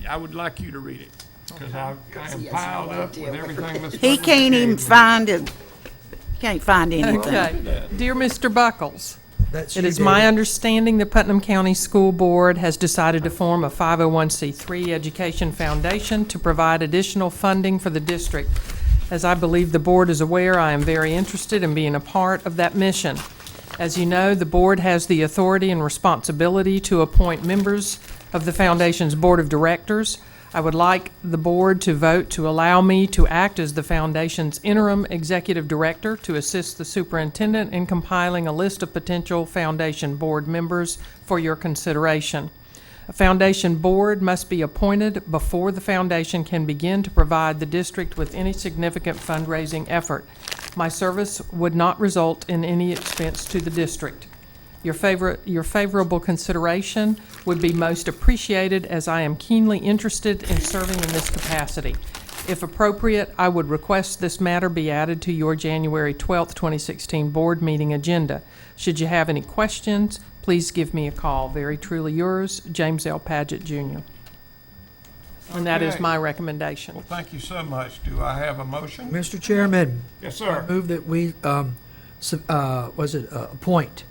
I would like you to read it, because I am he has piled no up idea with what everything Ms. He Perkins can't even gave me. find it. He can't find anything. Okay. Dear Mr. Buckles, That's it you, is my David. understanding the Putnam County School Board has decided to form a 501c3 education foundation to provide additional funding for the district. As I believe the board is aware, I am very interested in being a part of that mission. As you know, the board has the authority and responsibility to appoint members of the foundation's board of directors. I would like the board to vote to allow me to act as the foundation's interim executive director to assist the superintendent in compiling a list of potential foundation board members for your consideration. A foundation board must be appointed before the foundation can begin to provide the district with any significant fundraising effort. My service would not result in any expense to the district. Your favorable consideration would be most appreciated, as I am keenly interested in serving in this capacity. If appropriate, I would request this matter be added to your January 12th, 2016 board meeting agenda. Should you have any questions, please give me a call. Very truly yours, James L. Paget, Jr. And that is Okay. my recommendation. Well, thank you so much. Do I have a motion? Mr. Chairman. Yes, sir. I move that we, appoint.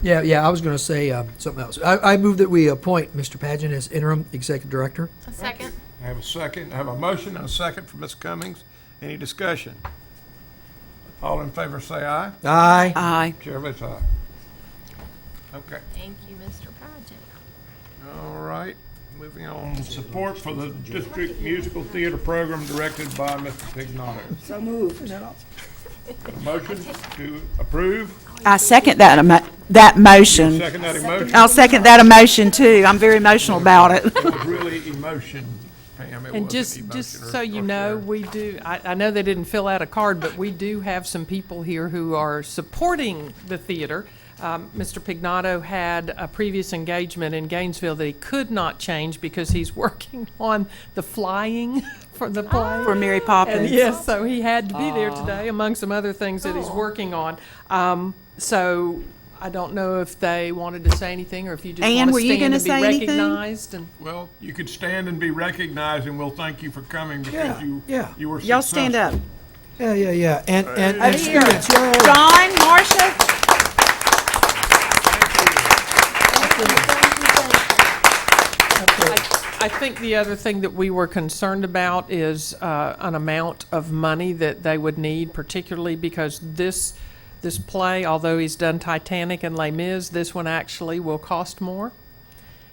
Yeah, I was going to say something else. I move that we appoint Mr. Pageant as interim executive director. A second. I have a second. I have a motion and a second from Ms. Cummings. Any discussion? All in favor say aye. Aye. Aye. Chair votes aye. Okay. Thank you, Mr. Paget. All right. Moving on. Support for the district musical theater program directed by Mr. Pignato. So moved. Motion to approve. I second that motion. Second that emotion. I'll second that emotion too. I'm very emotional about it. It was really emotion, Pam. It And wasn't just emotion so or you know, Sharon. we do, I know they didn't fill out a card, but we do have some people here who are supporting the theater. Mr. Pignato had a previous engagement in Gainesville that he could not change because he's working on the flying for the play. For Mary And Poppins. yes, so he had to be there today, among some other things that he's working on. So I don't know if they wanted to say anything, or if you just Ann, want to were you stand gonna and be say anything? recognized. And Well, you could stand and be recognized, and we'll thank you for coming because Yeah. you were Y'all stand up. Yeah. And Over here. students, yay. John, Marcia, I think the other thing that we were concerned about is an amount of money that they would need, particularly because this play, although he's done Titanic and Les Mis, this one actually will cost more.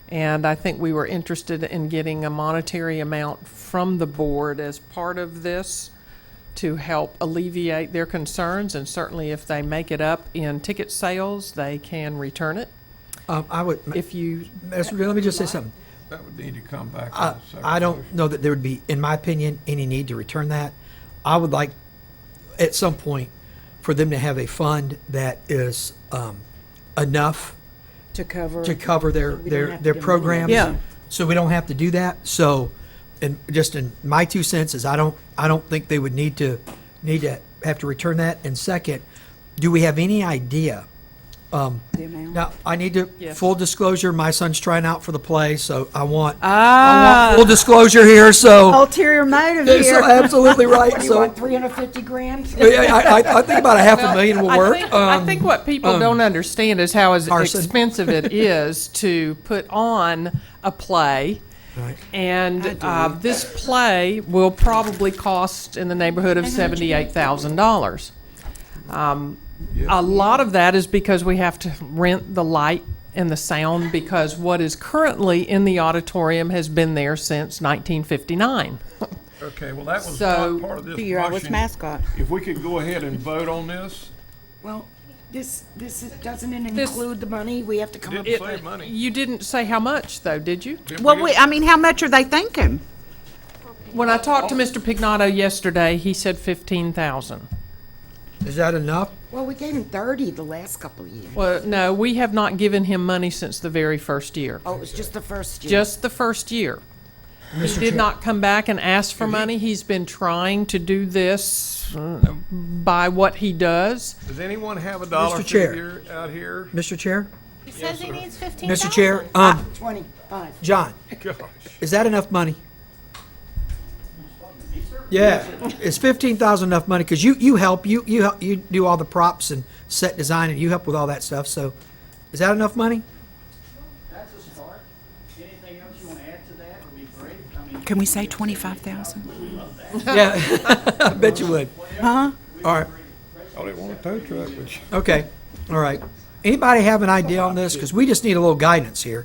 And I think we were interested in getting a monetary amount from the board as part of this to help alleviate their concerns. And certainly if they make it up in ticket sales, they can return it. I would, If you, let me just say something. That would need to come back. I, with a second I don't motion. know that there would be, in my opinion, any need to return that. I would like, at some point, for them to have a fund that is enough to cover. to cover their, we don't their, have to their give them programs. Yeah. So we don't have to do that. So, and just in my 2 cents is I don't think they would need to have to return that. And second, do we have any idea? The amount. Now, I need to, Yes. full disclosure, my son's trying out for the play, so I want Ah, full disclosure here, so. ulterior motive So here. absolutely right, What do you so. want, 350 grand? I think about a $500,000 will work. I think what people don't understand is how Carson. expensive it is to put on a play. Right. And this play will probably cost in the neighborhood of $78,000. A lot of that is because we have to rent the light and the sound, because what is currently in the auditorium has been there since 1959. Okay, well, that was So- not part of this Figure out what's motion. mascot. If we could go ahead and vote on this, Well, doesn't it This- include the money? We have to come up didn't with. save money. You didn't say how much, though, did you? Didn't Well, we? I mean, how much are they thinking? When I talked to Mr. Pignato yesterday, he said 15,000. Is that enough? Well, we gave him 30 the last couple of years. Well, no, we have not given him money since the very first year. Oh, it was just the first year. Just the first year. He did not come back and ask for money. He's been trying to do this by what he does. Does anyone have a dollar Mr. Chair. figure out here? Mr. Chair? He says he needs 15,000. Mr. Chair, 25. John, Gosh. is that enough money? Yeah, is 15,000 enough money? Because you help, you do all the props and set design, and you help with all that stuff, so is that enough money? That's a start. Anything else you want to add to that would be great. I mean, Can we say 25,000? Yeah, I bet you would. Huh? All right, Oh, they want a tow truck, which, okay, all right. Anybody have an idea on this? Because we just need a little guidance here.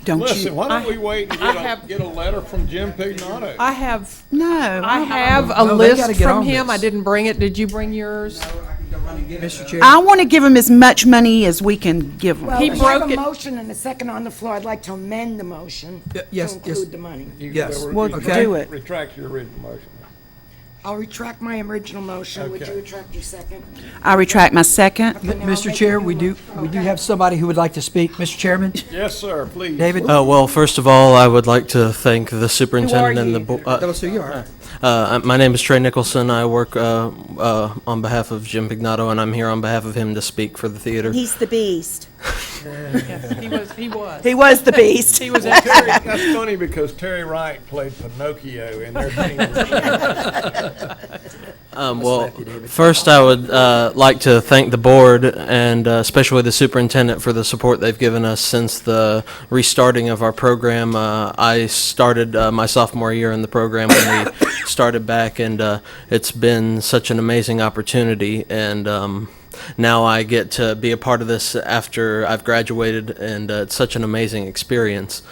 Don't Listen, you? why don't we wait and I get a letter from Jim Pignato? I have, No. I have a No, they gotta list get from on him. this. I didn't bring it. Did you bring yours? Mr. Chair. I want to give them as much money as we can give them. Well, He we broke have a it- motion and a second on the floor. I'd like to amend the motion to yes, include the money. Yes. Well, Okay. do it. Retract your original motion. I'll retract my original motion. Would Okay. you retract your second? I retract my second. Mr. Chair, we do have somebody who would like to speak. Mr. Chairman? Yes, sir, please. David? Well, first of all, I would like to thank the superintendent and the board. Tell us who you are. My name is Trey Nicholson. I work on behalf of Jim Pignato, and I'm here on behalf of him to speak for the theater. He's the beast. Yes, he was. He was the beast. He was Terry, that's funny because Terry Wright played Pinocchio in their thing. Well, first I would like to thank the board and especially the superintendent for the support they've given us since the restarting of our program. I started my sophomore year in the program when we started back, and it's been such an amazing opportunity. And now I get to be a part of this after I've graduated, and it's such an amazing experience.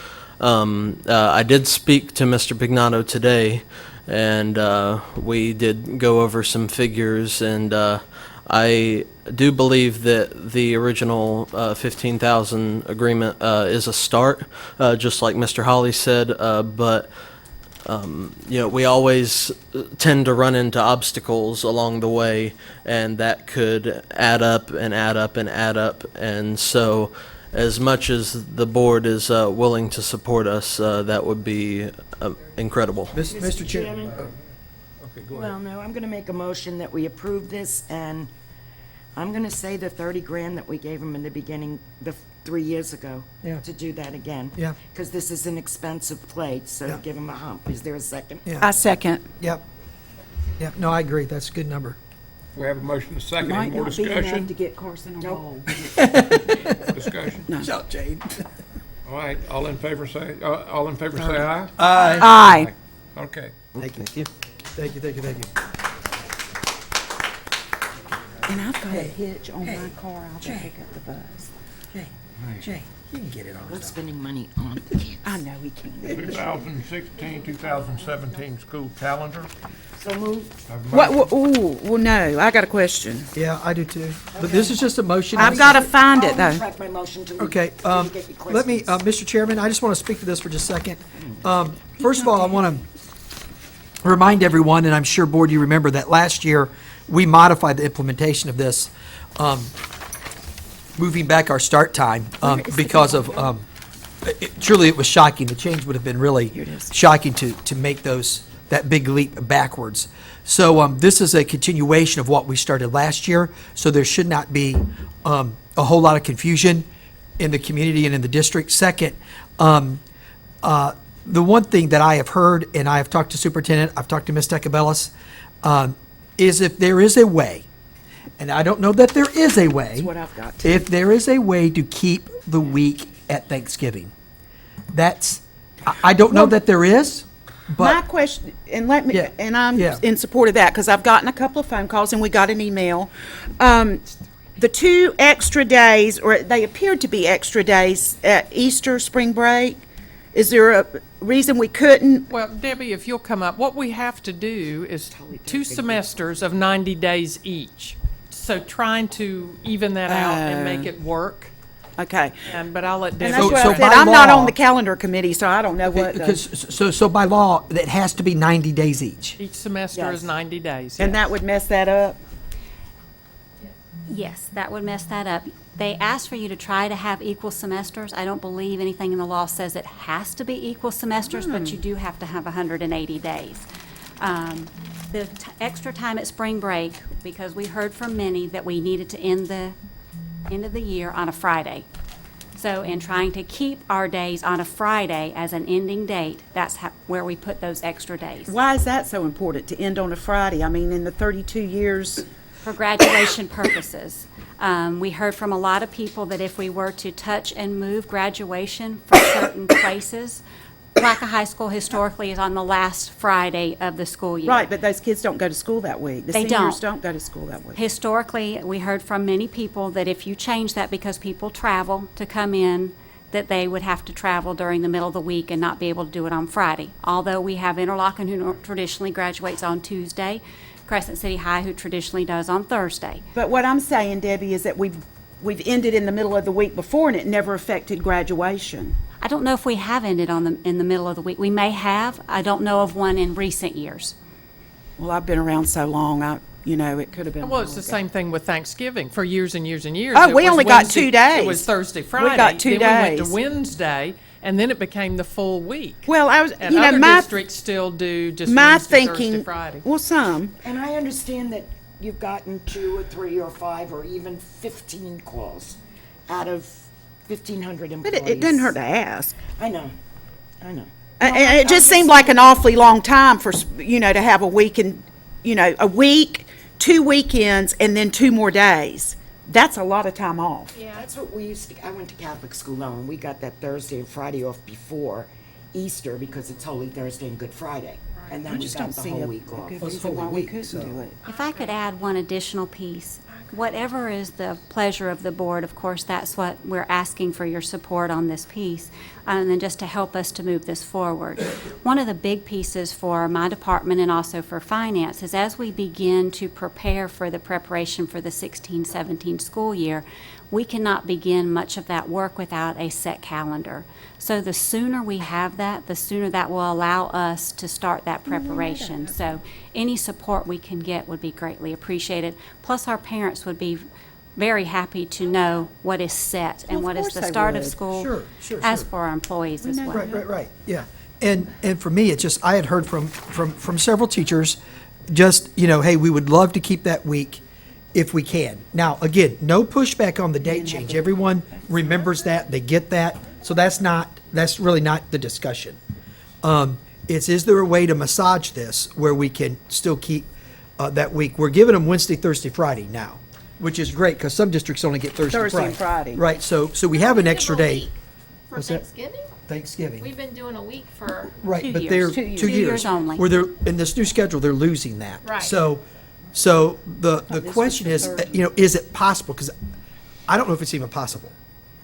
I did speak to Mr. Pignato today, and we did go over some figures, and I do believe that the original 15,000 agreement is a start, just like Mr. Holly said, but we always tend to run into obstacles along the way, and that could add up and add up and add up. And so, as much as the board is willing to support us, that would be incredible. Mr. Chair. Okay, go ahead. Well, no, I'm going to make a motion that we approve this, and I'm going to say the 30 grand that we gave them in the beginning, 3 years ago. Yeah. To do that again. Yeah. Because this is an expensive plate, so Yeah. give them a hump. Is there a second? Yeah. I second. Yep. Yep, no, I agree. That's a good number. We have a motion to second. Any Might more not be enough discussion? to get Carson a roll. Discussion? Shout, Jade. All right, all in favor say aye. Aye. Aye. Okay. Thank you. Thank you, thank you, thank you. And I've got a hitch on my car. I'll go pick up the bus. Jay, you can get it on. We're spending money on the kids. I know we can. 2016, 2017 school calendar. So move. Have a What, motion. ooh, well, no, I got a question. Yeah, I do too. But this is just a motion. I've got to find it, I'll though. retract my motion to. Okay, till you get your let me, questions. Mr. Chairman, I just want to speak to this for just a second. First of all, I want to remind everyone, and I'm sure, Board, you remember that last year, we modified the implementation of this, moving back our start time because of, truly it was shocking. The change would have been really Here it is. shocking to make that big leap backwards. So this is a continuation of what we started last year, so there should not be a whole lot of confusion in the community and in the district. Second, the one thing that I have heard, and I have talked to Superintendent, I've talked to Ms. Decabellis, is if there is a way, and I don't know that there is a way. That's what I've got to. If there is a way to keep the week at Thanksgiving, I don't know that there is, My but, question, and let me, Yeah, and I'm yeah. in support of that, because I've gotten a couple of phone calls and we got an email. The 2 extra days, or they appeared to be extra days at Easter, spring break, is there a reason we couldn't? Well, Debbie, if you'll come up, what we have to do is 2 semesters of 90 days each. So trying to even that out and make it work. Okay. But I'll let And Debbie. that's what So I said, by I'm not law- on the calendar committee, so I don't know what. because, so by law, it has to be 90 days each. Each semester is Yes. 90 days. And yes. that would mess that up? Yes, that would mess that up. They asked for you to try to have equal semesters. I don't believe anything in the law says it has to be equal semesters, but you do have to have 180 days. The extra time at spring break, because we heard from many that we needed to end of the year on a Friday. So in trying to keep our days on a Friday as an ending date, that's where we put those extra days. Why is that so important, to end on a Friday? I mean, in the 32 years, For graduation purposes. We heard from a lot of people that if we were to touch and move graduation for certain places, Placa High School historically is on the last Friday of the school year. right, but those kids don't go to school that week. The They seniors don't. don't go to school that week. Historically, we heard from many people that if you change that because people travel to come in, that they would have to travel during the middle of the week and not be able to do it on Friday. Although we have Interlochen, who traditionally graduates on Tuesday, Crescent City High, who traditionally does on Thursday. But what I'm saying, Debbie, is that we've ended in the middle of the week before, and it never affected graduation. I don't know if we have ended in the middle of the week. We may have. I don't know of one in recent years. Well, I've been around so long, it could have been. Well, it's the same thing with Thanksgiving for years and years and years. Oh, It we was only got Wednesday- 2 days. It was Thursday, Friday. got 2 Then we went days. to Wednesday, and then it became the full week. Well, And other districts still do just my Wednesday, Thursday, thinking, Friday. well, some. And I understand that you've gotten 2 or 3 or 5 or even 15 calls out of 1,500 But employees. it doesn't hurt to ask. I know. And it just seemed like an awfully long time for, to have a week and, a week, 2 weekends, and then 2 more days. That's a lot of time off. Yeah, that's what we used to, I went to Catholic school now, and we got that Thursday and Friday off before Easter because it's Holy Thursday and Good Friday. And then I we just got don't the see whole a week off. good reason why we couldn't do it. If I could add one additional piece, whatever is the pleasure of the board, of course, that's what we're asking for your support on this piece, and then just to help us to move this forward. One of the big pieces for my department and also for finance is as we begin to prepare for the preparation for the 16-17 school year, we cannot begin much of that work without a set calendar. So the sooner we have that, the sooner that will allow us to start that preparation. So any support we can get would be greatly appreciated. Plus, our parents would be very happy to know what is set and Well, of what is course the they start of would. school, Sure, as sure. for our employees as well. Right, yeah. And for me, it's just, I had heard from several teachers, just, hey, we would love to keep that week if we can. Now, again, no pushback on the date change. Everyone remembers that, they get that, so that's really not the discussion. Is there a way to massage this where we can still keep that week? We're giving them Wednesday, Thursday, Friday now, which is great, because some districts only get Thursday, Friday. Thursday and Friday. Right, so we have an extra day. For What's that? Thanksgiving? Thanksgiving. We've been doing a week for. Right, 2 but years. they're 2 years. 2 2 years. years only. Where they're, in this new schedule, they're losing that. Right. So the this question was is, the third. is it possible? Because I don't know if it's even possible.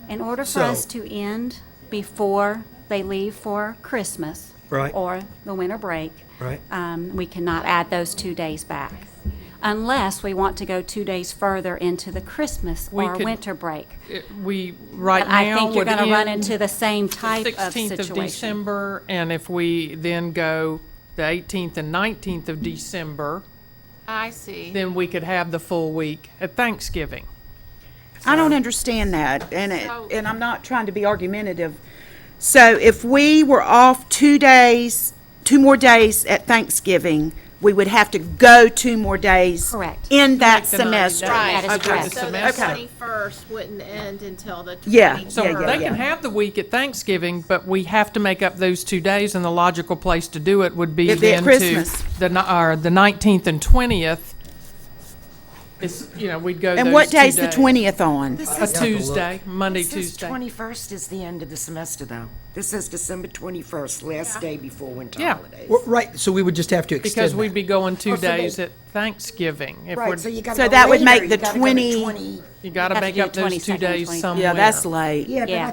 In order for So- us to end before they leave for Christmas. Right. Or the winter break. Right. We cannot add those 2 days back. Unless we want to go 2 days further into the Christmas We or could- winter break. We, right But I now, think you're would gonna run end into the same the type of 16th of situation. December, and if we then go the 18th and 19th of December, I see. then we could have the full week at Thanksgiving. I don't understand that, and So- and I'm not trying to be argumentative. So if we were off 2 days, 2 more days at Thanksgiving, we would have to go 2 more days. Correct. In that Make the 90 semester. days. Right. That is Okay. correct. The So the semester. 21st wouldn't end until the 23rd. Yeah, So yeah, they can have the week at Thanksgiving, but we have to make up those 2 days, and the logical place to do it would be It'd be then at Christmas. to the 19th and 20th. It's, we'd go And those what 2 day's the days. 20th on? A Tuesday, Monday, This says Tuesday. 21st is the end of the semester, though. This says December 21st, last day before winter Yeah. holidays. Well, right, so we would just have to extend Because that. we'd be going 2 Oh, so they- days at Thanksgiving. If we're, Right, so you gotta So go that would later. make You the gotta go to 20 you gotta Have to make do up those 2 22nd, days 23rd. somewhere. Yeah, that's late. Yeah, but Yeah.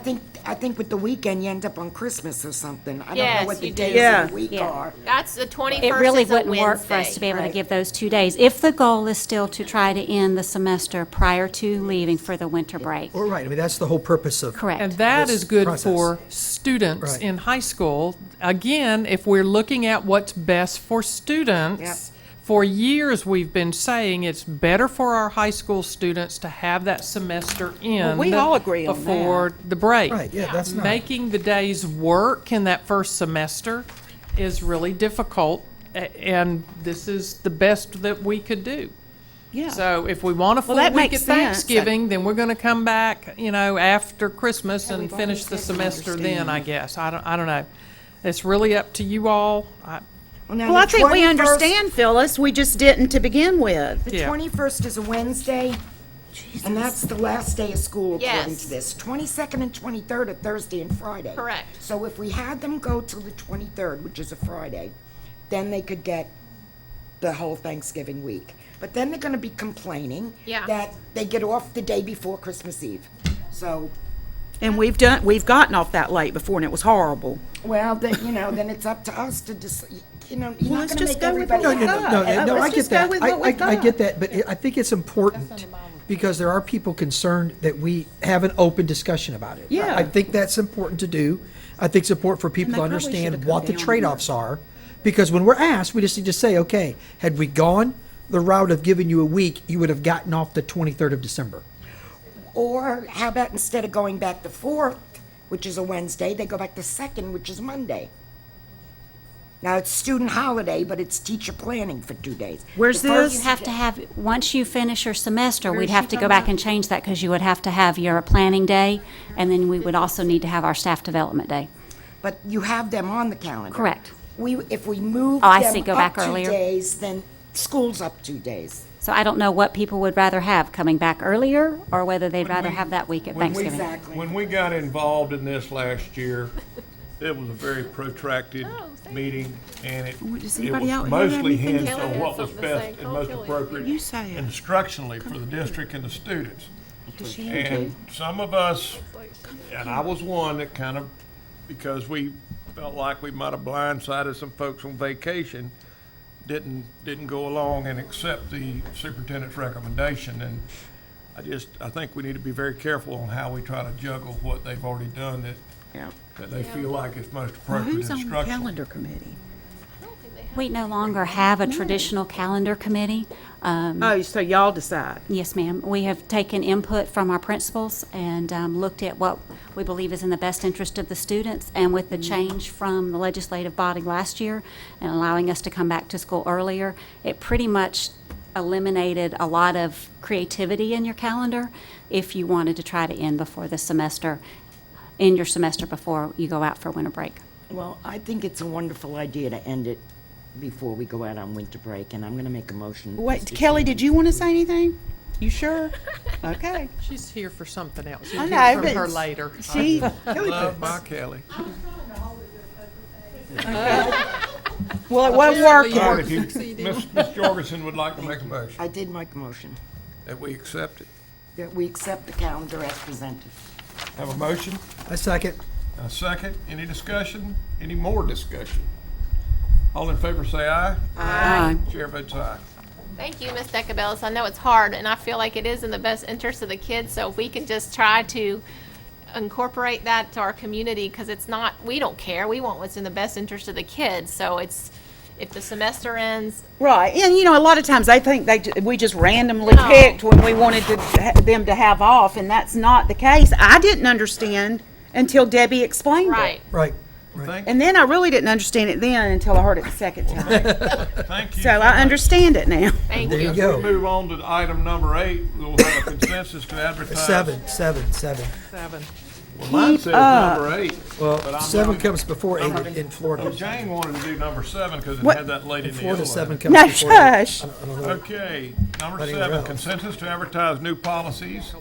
I think with the weekend, you end up on Christmas or something. I don't know Yes, what the you do. days Yeah. of the week Yeah. are. That's the 21st. It really is a wouldn't work for us Wednesday. to be able to Right. give those 2 days, if the goal is still to try to end the semester prior to leaving for the winter break. Well, right, I mean, that's the whole purpose of. Correct. And that this is good process. for students Right. in high school. Again, if we're looking at what's best for students, for years we've been saying it's better for our high school students to have that semester in we all agree on before the break. Right, yeah, that's not. Making the days work in that first semester is really difficult, and this is the best that we could do. Yeah. So if we want a full that week makes at sense. Thanksgiving, then we're gonna come back, after Christmas and we've finish the always had to semester then, understand. I guess. I don't know. It's really up to you all. Well, I think we understand, Phyllis. We just didn't to begin with. The Yeah. 21st is a Wednesday, and that's the last day of school according Yes. to this. 22nd and 23rd are Thursday and Friday. Correct. So if we had them go till the 23rd, which is a Friday, then they could get the whole Thanksgiving week. But then they're gonna be complaining Yeah. that they get off the day before Christmas Eve. So And we've gotten off that late before, and it was horrible. Well, then, then it's up to us to just, you're Well, not let's gonna just make go with everybody what we happy. got. No, I Let's get just go that. with what we've I got. get that, but I think it's important because there are people concerned that we have an open discussion about it. Yeah. I think that's important to do. I think it's important for people And to they probably should've understand come what the down trade-offs are. Because when we're asked, we just need to say, okay, had we gone the route of giving you a week, you would have gotten off the 23rd of December. Or how about instead of going back the 4th, which is a Wednesday, they go back the 2nd, which is Monday. Now, it's student holiday, but it's teacher planning for 2 days. Where's The first- You have to have, once you finish your semester, Where we'd is have she to go coming back from? and change that because you would have to have your planning day, and then we would also need to have our staff development day. But you have them on the calendar. Correct. If we move Oh, I them see, go up back 2 earlier. days, then school's up 2 days. So I don't know what people would rather have, coming back earlier, or whether they'd rather have that week at Thanksgiving. When we got involved in this last year, it was a very protracted meeting, and it Does it anybody was out here have mostly anything? hinged Kelly on had what was something to say. best and Call most Kelly. appropriate You say it. instructionally for the district and the students. Does she And some of us, and I was one that kind of, because we felt like we might have blindsided some folks on vacation, didn't go along and accept the superintendent's recommendation. And I think we need to be very careful on how we try to juggle what they've already done that they feel like is most Well, appropriate who's on the instruction. calendar committee? We no longer have a traditional calendar committee. Oh, so y'all decide. Yes, ma'am. We have taken input from our principals and looked at what we believe is in the best interest of the students. And with the change from the legislative body last year and allowing us to come back to school earlier, it pretty much eliminated a lot of creativity in your calendar if you wanted to try to end your semester before you go out for winter break. Well, I think it's a wonderful idea to end it before we go out on winter break, and I'm gonna make a motion. Wait, Mr. Kelly, Chairman. did you want to say anything? You sure? Okay. She's here for something else. I You'll know, hear from but her later. She, Love my Kelly. well, it wasn't All right, working. if you, Ms. Jorgensen would like to make a motion I did make a motion that we accept it. that we accept the calendar as presented. Have a motion? I second. A second. Any discussion? Any more discussion? All in favor say aye. Aye. Chair votes aye. Thank you, Ms. Decabellis. I know it's hard, and I feel like it is in the best interest of the kids, so if we can just try to incorporate that to our community, because it's not, we don't care. We want what's in the best interest of the kids, so it's, if the semester ends, Right, and a lot of times they think we just randomly No. picked when we wanted them to have off, and that's not the case. I didn't understand until Debbie explained right. Right. Well, thank, it. And then I really didn't understand it then until I heard it the second time. thank you. So much. I understand it now. Thank There you. you As go. we move on to item number 8, we'll have a consensus to advertise. Seven. Well, mine says number 8. but Well, I'm 7 not- comes before 8 in Well, Florida. Jane wanted to do number 7 because it What? had that lady in the Florida, yellow 7 letter. comes No, before 8. shush. I don't know. Okay, number Letting 7, her out. consensus to advertise new policies.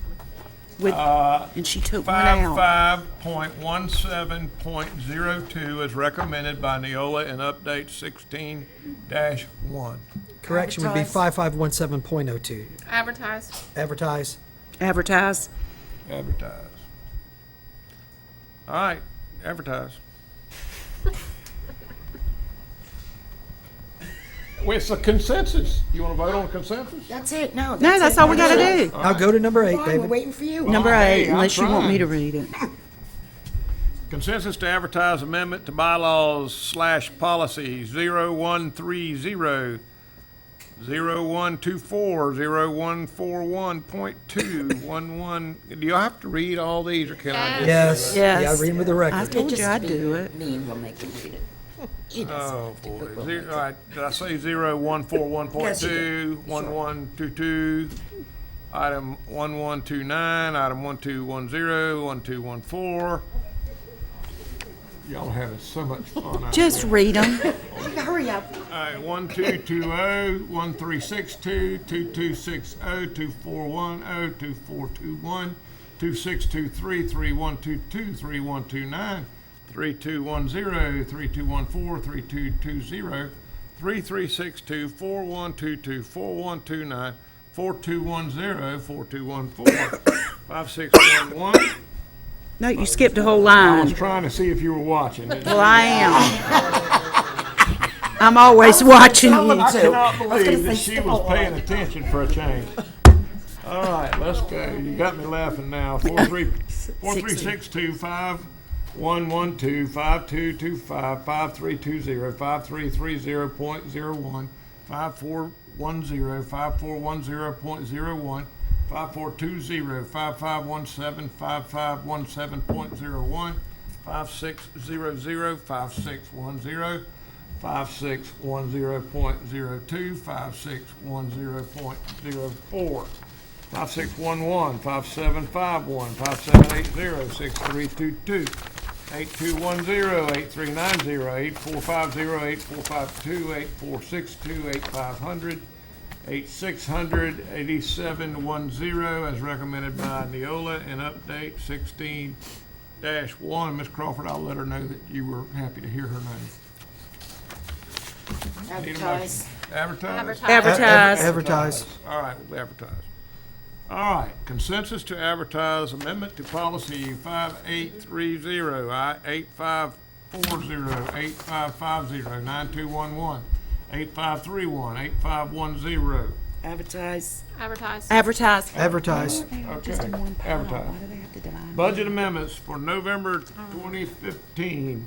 And she took one out. 55.17.02 is recommended by Neola in update 16-1. Correction would be 5517.02. Advertise. Advertise. Advertise. Advertise. All right, advertise. Well, it's a consensus. You want to vote on consensus? That's it, no. No, that's it. all we gotta do. Now go to number 8, Fine, we're David. waiting for you. Number Hey, 8, I'm unless you want me trying. to read it. Consensus to advertise amendment to bylaws / policy 0130, 0124, 0141.2, 11. Do you have to read all these or can I just? Yes. Yes. Yeah, read them with the I record. told you I'd do it. Mean, we'll make him read it. He doesn't. Oh, boy. All right, did I say 0141.2, 1122, item 1129, item 1210, 1214? Y'all are having so much fun out Just there. read them. Hurry up. All right, 1220, 1362, 2260, 2410, 2421, 2623, 3122, 3129, 3210, 3214, 3220, 3362, 4122, 4129, 4210, 4214, 5611, No, you skipped a whole I was line. trying to see if you were watching. Well, I am. I'm always watching you. I cannot believe that she was paying attention for a change. All right, let's go. You got me laughing now. 43625-112-5225, 5320, 5330.01, 5410, 5410.01, 5420, 5517, 5517.01, 5600, 5610, 5610.02, 5610.04, 5611, 5751, 5780, 6322, 8210, 8390, 8450, 8452, 8462, 8500, 8600, 8710, as recommended by Neola, and update 16-1. Ms. Crawford, I'll let her know that you were happy to hear her name. Advertise. Advertise? Advertise. Advertise. All right, we'll advertise. All right, consensus to advertise amendment to policy 5830, 8540, 8550, 9211, 8531, 8510. Advertise. Advertise. Advertise. Advertise. Okay, advertise. Budget amendments for November 2015.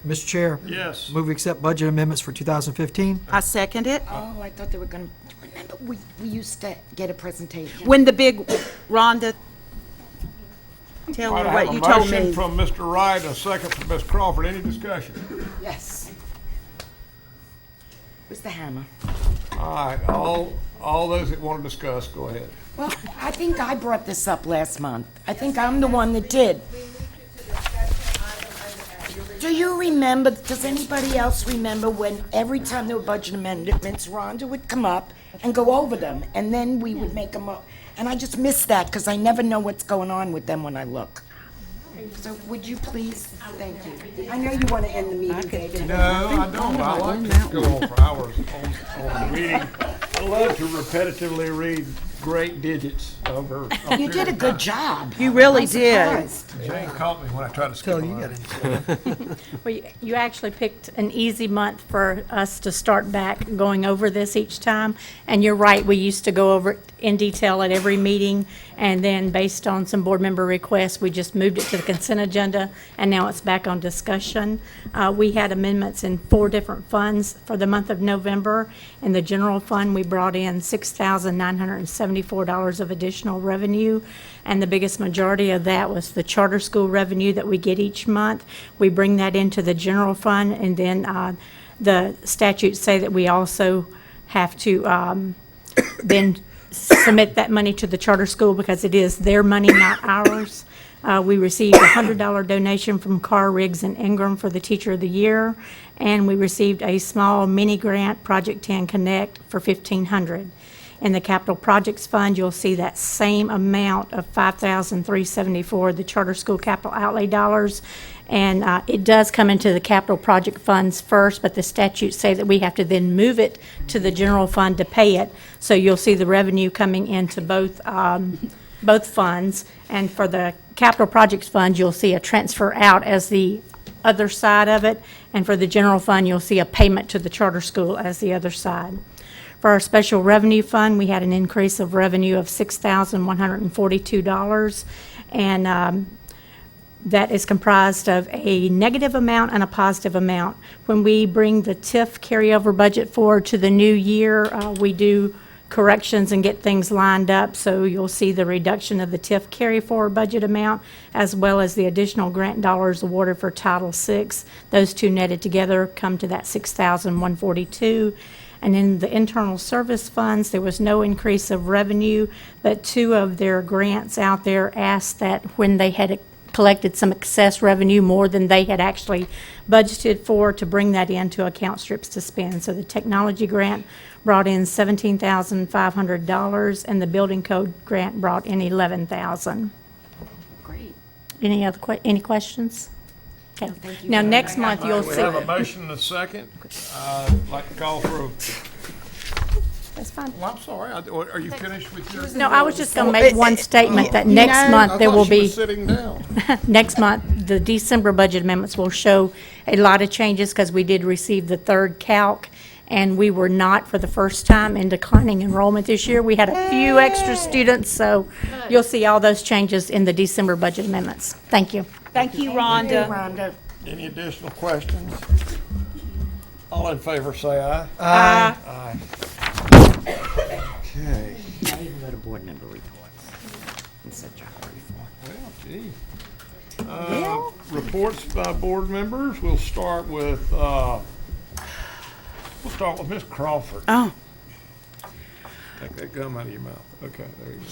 Mr. Chair. Yes. Move we accept budget amendments for 2015. I second it. Oh, I thought they were gonna, remember, we used to get a presentation. When the big Rhonda, tell All her right, I what have you a told motion me. from Mr. Wright, a second from Ms. Crawford. Any discussion? Yes. Where's the hammer? All right, all those that want to discuss, go ahead. Well, I think I brought this up last month. I think I'm the one that did. Do you remember, does anybody else remember when every time there were budget amendments, Rhonda would come up and go over them, and then we would make them up? And I just missed that, because I never know what's going on with them when I look. So would you please? Thank you. I know you want to end the meeting, David. No, I don't. I like to go on for hours on reading. I love to repetitively read great digits over. You did a good job. You really I'm did. surprised. Jane caught me when I tried to skip a line. Well, you actually picked an easy month for us to start back going over this each time. And you're right, we used to go over it in detail at every meeting. And then based on some board member requests, we just moved it to the consent agenda. And now it's back on discussion. We had amendments in 4 different funds for the month of November. In the general fund, we brought in $6,974 of additional revenue. And the biggest majority of that was the charter school revenue that we get each month. We bring that into the general fund, and then the statutes say that we also have to then submit that money to the charter school because it is their money, not ours. We received a $100 donation from Carr, Riggs, and Ingram for the Teacher of the Year, and we received a small mini grant, Project 10 Connect, for $1,500. In the Capital Projects Fund, you'll see that same amount of $5,374, the charter school capital outlay dollars. And it does come into the capital project funds first, but the statutes say that we have to then move it to the general fund to pay it. So you'll see the revenue coming into both funds. And for the Capital Projects Fund, you'll see a transfer out as the other side of it. And for the general fund, you'll see a payment to the charter school as the other side. For our special revenue fund, we had an increase of revenue of $6,142. And that is comprised of a negative amount and a positive amount. When we bring the TIF carryover budget forward to the new year, we do corrections and get things lined up. So you'll see the reduction of the TIF carry forward budget amount, as well as the additional grant dollars awarded for Title VI. Those two netted together come to that $6,142. And in the internal service funds, there was no increase of revenue, but 2 of their grants out there asked that when they had collected some excess revenue, more than they had actually budgeted for, to bring that into account strips to spend. So the technology grant brought in $17,500, and the building code grant brought in $11,000. Great. Any questions? Okay. thank you Now, very next much. month, you'll We see. have a motion and a second. I'd like to call for a That's fine. fine. Well, I'm sorry, are you finished with your? No, I was just going to make one statement that next month there will I thought she be, was sitting down. next month, the December budget amendments will show a lot of changes because we did receive the third calc, and we were not, for the first time, in declining enrollment this year. We had a few extra students, so you'll see all those changes in the December budget amendments. Thank you. Thank you, Rhonda. Any additional questions? All in favor, say aye. Aye. Aye. Okay. I even go to board member reports. It's such a hurry for. Well, gee. Reports by board members. We'll start with Ms. Crawford. Oh. Take that gum out of your mouth. Okay, there you go.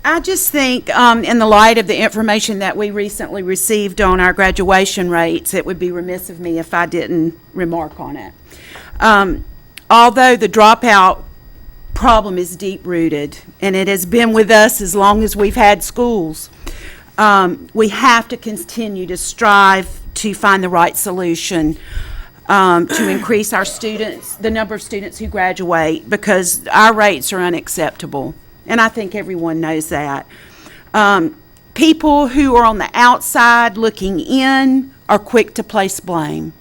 I just think, in the light of the information that we recently received on our graduation rates, it would be remiss of me if I didn't remark on it. Although the dropout problem is deep-rooted, and it has been with us as long as we've had schools, we have to continue to strive to find the right solution to increase our students, the number of students who graduate, because our rates are unacceptable. And I think everyone knows that. People who are on the outside looking in are quick to place blame.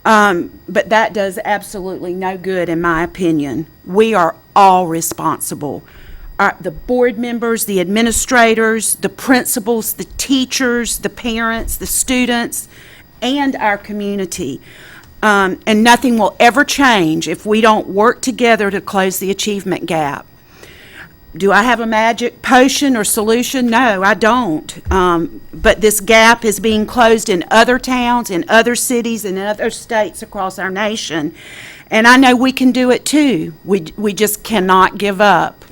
But that does absolutely no good, in my opinion. We are all responsible. The board members, the administrators, the principals, the teachers, the parents, the students, and our community. And nothing will ever change if we don't work together to close the achievement gap. Do I have a magic potion or solution? No, I don't. But this gap is being closed in other towns, in other cities, and in other states across our nation. And I know we can do it too. We just cannot give up.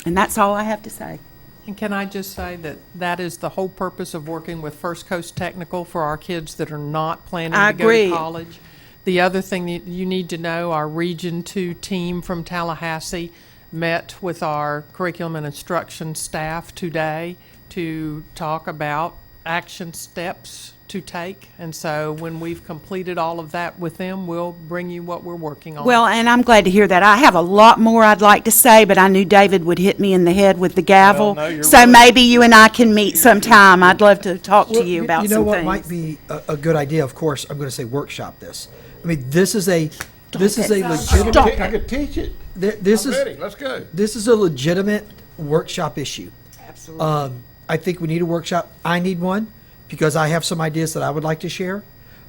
And that's all I have to say. And can I just say that that is the whole purpose of working with First Coast Technical for our kids that are not planning I to go agree. to college. The other thing that you need to know, our Region 2 team from Tallahassee met with our curriculum and instruction staff today to talk about action steps to take. And so when we've completed all of that with them, we'll bring you what we're working on. Well, and I'm glad to hear that. I have a lot more I'd like to say, but I knew David would hit me in the head with the gavel. Well, no, you're So right. maybe you and I can meet sometime. I'd love to talk to Well, you about You know some what things. might be a good idea, of course, I'm going to say workshop this. I mean, this is a legitimate. I could teach it. This I'm is. ready. Let's go. This is a legitimate workshop issue. Absolutely. I think we need a workshop. I need one because I have some ideas that I would like to share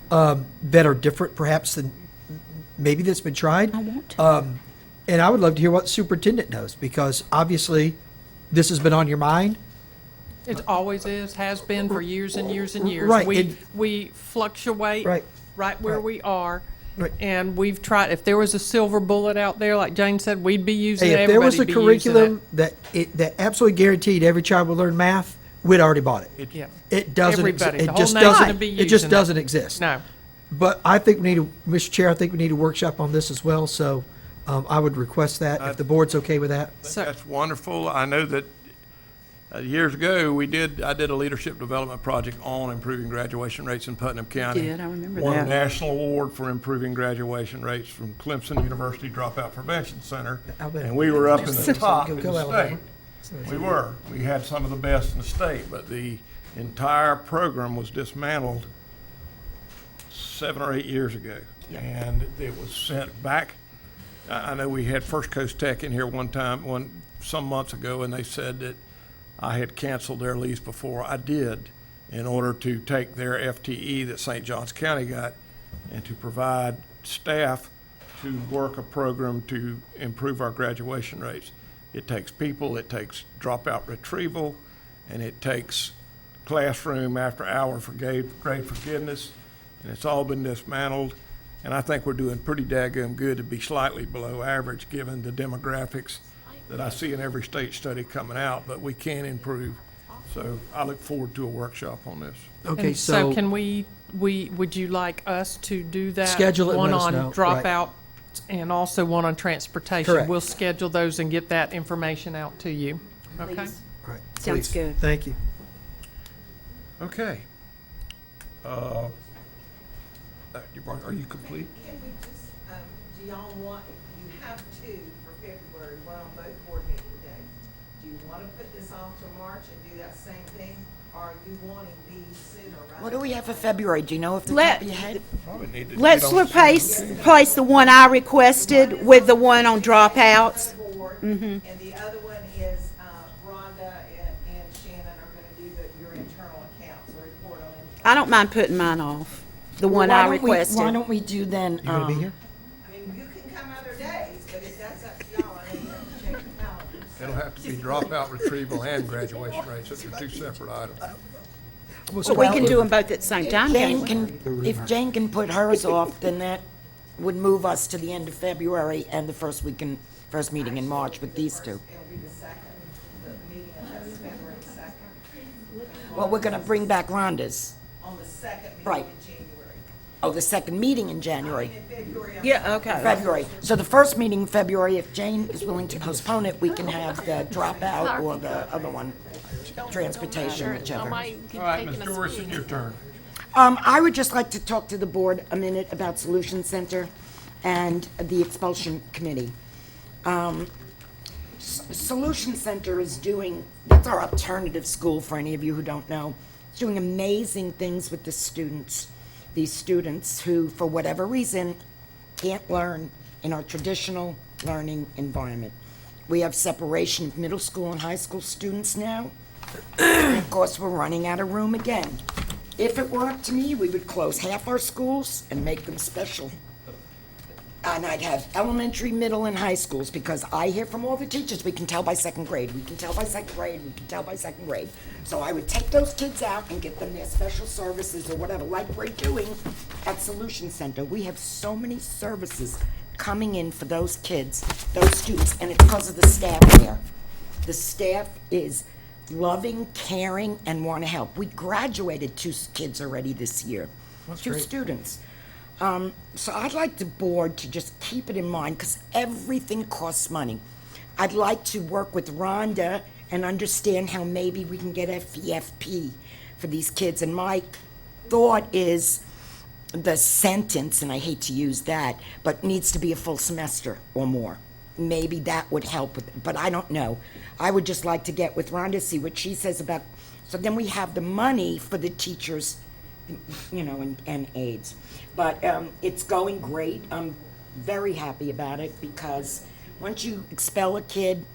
that are different perhaps than maybe that's been tried. I want to. And I would love to hear what the superintendent knows because obviously this has been on your mind. It always is, has been for years and years and years. Right, We, and- we fluctuate Right. right where Right. we are. Right. And we've tried, if there was a silver bullet out there, like Jane said, we'd be using Hey, it, if there was a everybody'd be using curriculum that absolutely guaranteed every child would learn math, we'd already bought it. it. Yeah. It doesn't. Everybody, the It whole just nation doesn't. would be It just using it. doesn't exist. No. But I think we need Mr. Chair, I think we need a workshop on this as well. So I would request that if the board's okay with that. That's wonderful. I know that years ago, I did a leadership development project on improving graduation rates in Putnam County. did, I remember Won a that. national award for improving graduation rates from Clemson University Dropout Prevention Center. Alabama. And we were up in the top in Go the Alabama. state. We were. We had some of the best in the state, but the entire program was dismantled 7 or 8 years ago. And it was sent back. I know we had First Coast Tech in here some months ago, and they said that I had canceled their lease before I did in order to take their FTE that St. Johns County got and to provide staff to work a program to improve our graduation rates. It takes people, it takes dropout retrieval, and it takes classroom after hour for grade forgiveness, and it's all been dismantled. And I think we're doing pretty daggum good to be slightly below average given the demographics that I see in every state study coming out, but we can improve. So I look forward to a workshop on this. Okay, And so can would you like us to do that? Schedule it and One let us on know, right. dropout and also one on transportation? Correct. We'll schedule those and get that information out to you. Okay? Please. All right. Sounds please. good. Thank you. Okay. Are you complete? Can we just, do y'all want, you have two for February, one on both board meeting days. Do you want to put this off to March and do that same thing, or are you wanting these sooner rather? What do we have for February? Do you know if the Let- top of your head? Probably need to Let's get on the replace the one I requested with the one on dropouts. Board, and the other one is, Rhonda and Shannon are gonna do your internal accounts, a report on it. I don't mind putting mine off, the one Why I don't we- requested. Why don't we do then? You gonna be here? I mean, you can come other days, but if that's up to y'all, I know you have to check the calendar. It'll have to be dropout retrieval and graduation rates. Those are two separate items. So we can do them both at the same time, Jane can't we? can, if Jane can put hers off, then that would move us to the end of February and the first meeting in March with these two. It'll be the second, the meeting of that's February second, Well, we're gonna bring back Rhonda's. on the second meeting Right. in January. Oh, the second meeting in January. In February, Yeah, okay. February. So the first meeting in February, if Jane is willing to postpone it, we can have the dropout or the other one, transportation, whichever. All right, Ms. Dorson, your turn. I would just like to talk to the board a minute about Solution Center and the expulsion committee. Solution Center is doing, that's our alternative school for any of you who don't know. It's doing amazing things with the students. These students who, for whatever reason, can't learn in our traditional learning environment. We have separation of middle school and high school students now. And of course, we're running out of room again. If it were up to me, we would close half our schools and make them special. And I'd have elementary, middle, and high schools, because I hear from all the teachers, we can tell by second grade, we can tell by second grade, we can tell by second grade. So I would take those kids out and get them their special services or whatever, like we're doing at Solution Center. We have so many services coming in for those kids, those students, and it's because of the staff there. The staff is loving, caring, and want to help. We graduated 2 kids already this year. That's 2 great. students. So I'd like the board to just keep it in mind, because everything costs money. I'd like to work with Rhonda and understand how maybe we can get FEFP for these kids. And my thought is the sentence, and I hate to use that, but needs to be a full semester or more. Maybe that would help with it, but I don't know. I would just like to get with Rhonda, see what she says about, so then we have the money for the teachers, you know, and aides. But it's going great. I'm very happy about it, because once you expel a kid,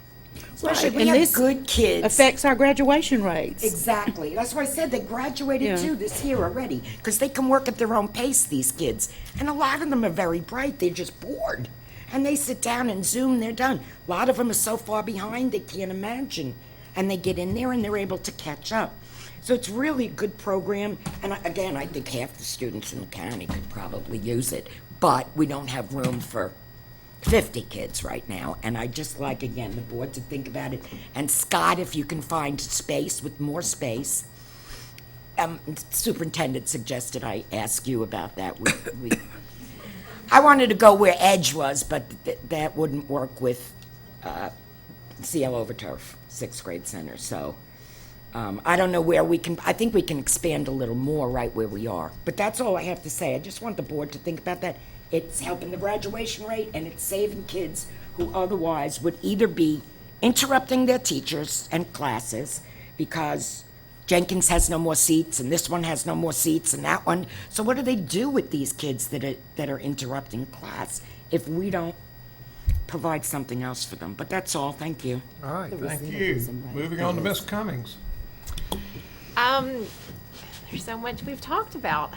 especially if we And have this good kids. affects our graduation rates. Exactly. That's why I said they graduated Yeah. too this year already, because they can work at their own pace, these kids. And a lot of them are very bright. They're just bored. And they sit down and Zoom, they're done. A lot of them are so far behind they can't imagine. And they get in there and they're able to catch up. So it's really a good program. And again, I think half the students in the county could probably use it. But we don't have room for 50 kids right now. And I'd just like, again, the board to think about it. And Scott, if you can find space with more space. Superintendent suggested I ask you about that. I wanted to go where Edge was, but that wouldn't work with CL Overturf, 6th grade center. So I don't know where we can, I think we can expand a little more right where we are. But that's all I have to say. I just want the board to think about that. It's helping the graduation rate, and it's saving kids who otherwise would either be interrupting their teachers and classes because Jenkins has no more seats, and this one has no more seats, and that one. So what do they do with these kids that are interrupting class if we don't provide something else for them? But that's all. Thank you. All right, thank you. Moving on to Ms. Cummings. There's so much we've talked about.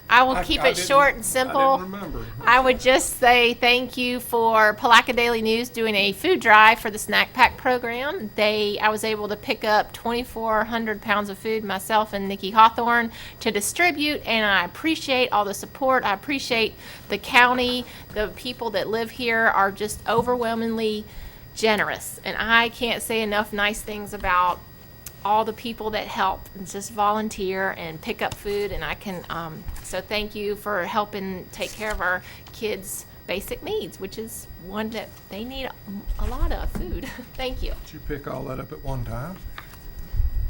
I will keep it didn't- short and simple. I didn't remember. I would just say thank you for Palaca Daily News doing a food drive for the snack pack program. I was able to pick up 2,400 pounds of food myself and Nikki Hawthorne to distribute, and I appreciate all the support. I appreciate the county. The people that live here are just overwhelmingly generous, and I can't say enough nice things about all the people that help and just volunteer and pick up food, and I can so thank you for helping take care of our kids' basic needs, which is one that they need a lot of food. Thank you. Did you pick all that up at one time?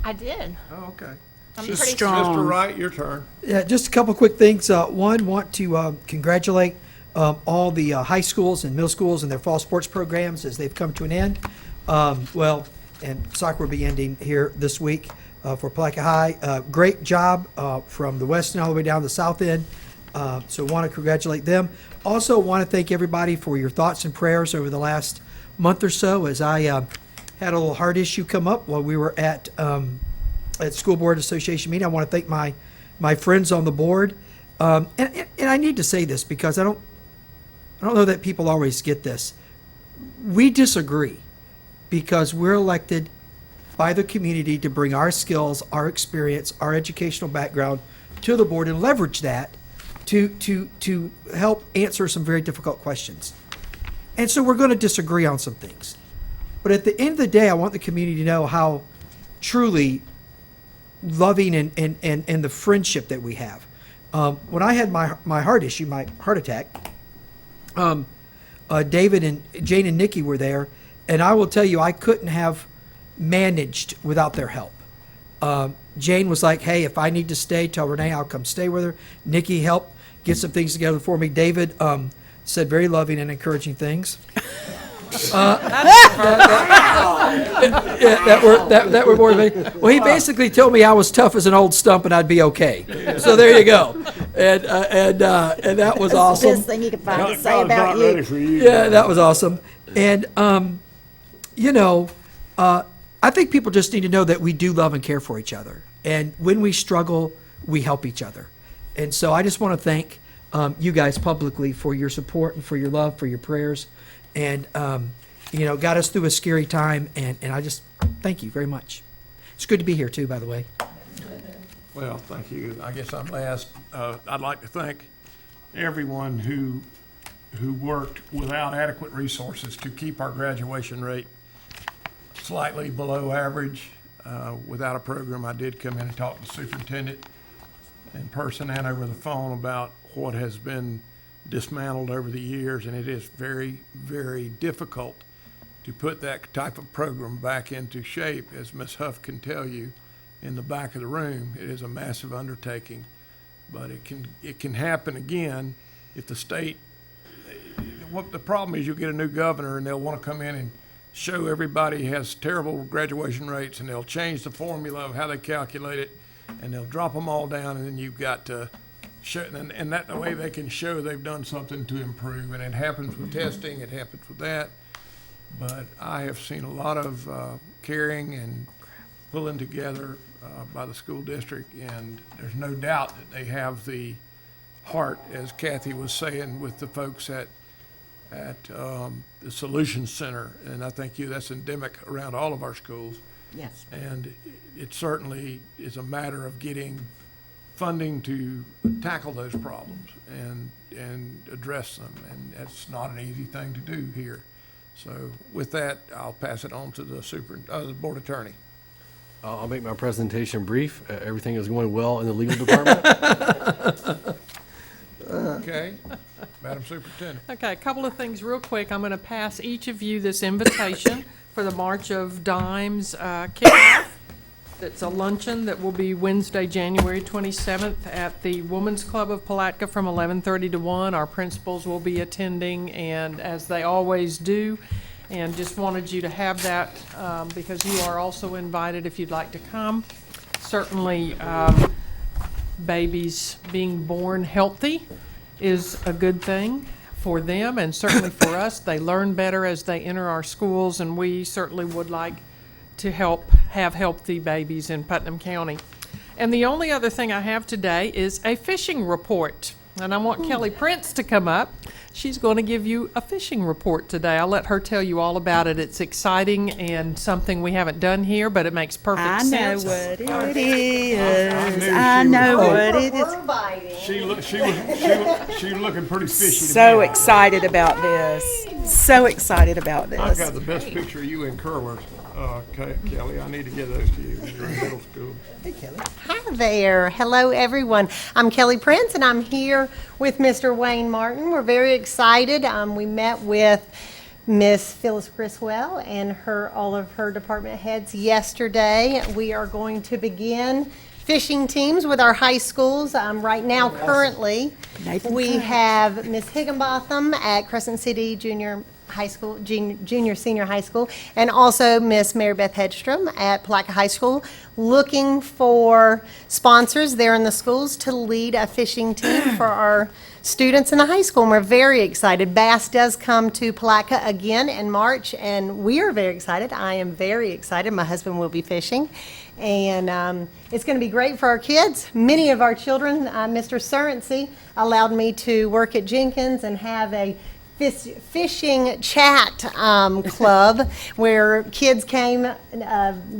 I did. Oh, okay. I'm She's pretty strong. Mr. Wright, your turn. Yeah, just a couple quick things. One, want to congratulate all the high schools and middle schools and their fall sports programs as they've come to an end. And soccer will be ending here this week for Palatka High. Great job from the west end all the way down to the south end. So want to congratulate them. Also want to thank everybody for your thoughts and prayers over the last month or so as I had a little heart issue come up while we were at School Board Association meeting. I want to thank my friends on the board. And I need to say this because I don't know that people always get this. We disagree because we're elected by the community to bring our skills, our experience, our educational background to the board and leverage that to help answer some very difficult questions. And so we're going to disagree on some things. But at the end of the day, I want the community to know how truly loving and the friendship that we have. When I had my heart issue, my heart attack, David and Jane and Nikki were there, and I will tell you, I couldn't have managed without their help. Jane was like, hey, if I need to stay, tell Renee I'll come stay with her. Nikki helped get some things together for me. David said very loving and encouraging things. That were more than me. Well, he basically told me I was tough as an old stump and I'd be okay. So there you go. And that was awesome. Best thing you could find to say about you. Yeah, that was awesome. And I think people just need to know that we do love and care for each other. And when we struggle, we help each other. And so I just want to thank you guys publicly for your support and for your love, for your prayers. And, got us through a scary time. And I just thank you very much. It's good to be here, too, by the way. Well, thank you. I guess I'm last. I'd like to thank everyone who worked without adequate resources to keep our graduation rate slightly below average. Without a program, I did come in and talk to the superintendent in person and over the phone about what has been dismantled over the years, and it is very, very difficult to put that type of program back into shape. As Ms. Huff can tell you in the back of the room, it is a massive undertaking, but it can happen again if the state. What the problem is, you'll get a new governor and they'll want to come in and show everybody has terrible graduation rates, and they'll change the formula of how they calculate it, and they'll drop them all down, and then you've got to show, and that the way they can show they've done something to improve. And it happens with testing, it happens with that. But I have seen a lot of caring and pulling together by the school district, and there's no doubt that they have the heart, as Kathy was saying, with the folks at the Solutions Center. And I think that's endemic around all of our schools. Yes. And it certainly is a matter of getting funding to tackle those problems and address them. And that's not an easy thing to do here. So with that, I'll pass it on to the board attorney. I'll make my presentation brief. Everything is going well in the legal department. Okay, Madam Superintendent. Okay, a couple of things real quick. I'm going to pass each of you this invitation for the March of Dimes kickoff. It's a luncheon that will be Wednesday, January 27th at the Women's Club of Palatka from 11:30 to 1. Our principals will be attending, and as they always do, and just wanted you to have that because you are also invited if you'd like to come. Certainly, babies being born healthy is a good thing for them, and certainly for us. They learn better as they enter our schools, and we certainly would like to have healthy babies in Putnam County. And the only other thing I have today is a fishing report. And I want Kelly Prince to come up. She's going to give you a fishing report today. I'll let her tell you all about it. It's exciting and something we haven't done here, but it makes perfect sense. What it is. I know what it is. She was looking pretty fishy. So excited about this. So excited about this. I've got the best picture of you in curlers, Kelly. I need to give those to you when you're in middle school. Hey, Kelly. Hi there. Hello, everyone. I'm Kelly Prince, and I'm here with Mr. Wayne Martin. We're very excited. We met with Miss Phyllis Griswell and all of her department heads yesterday. We are going to begin fishing teams with our high schools. Right now, currently, we have Miss Higginbotham at Crescent City Junior High School, Junior Senior High School, and also Miss Mary Beth Hedstrom at Palaca High School, looking for sponsors there in the schools to lead a fishing team for our students in the high school. And we're very excited. Bass does come to Palaca again in March, and we are very excited. I am very excited. My husband will be fishing, and it's going to be great for our kids. Many of our children, Mr. Surrency allowed me to work at Jenkins and have a fishing chat club where kids came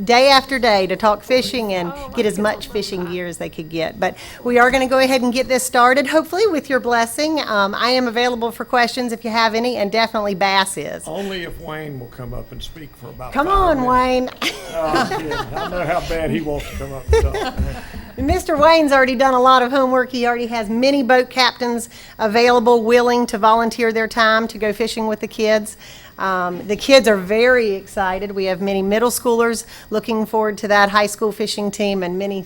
day after day to talk fishing and get as much fishing gear as they could get. But we are going to go ahead and get this started, hopefully with your blessing. I am available for questions if you have any, and definitely Bass is. Only if Wayne will come up and speak for about Come 5 on, minutes. Wayne. I know how bad he wants to come up and talk. Mr. Wayne's already done a lot of homework. He already has many boat captains available, willing to volunteer their time to go fishing with the kids. The kids are very excited. We have many middle schoolers looking forward to that high school fishing team, and many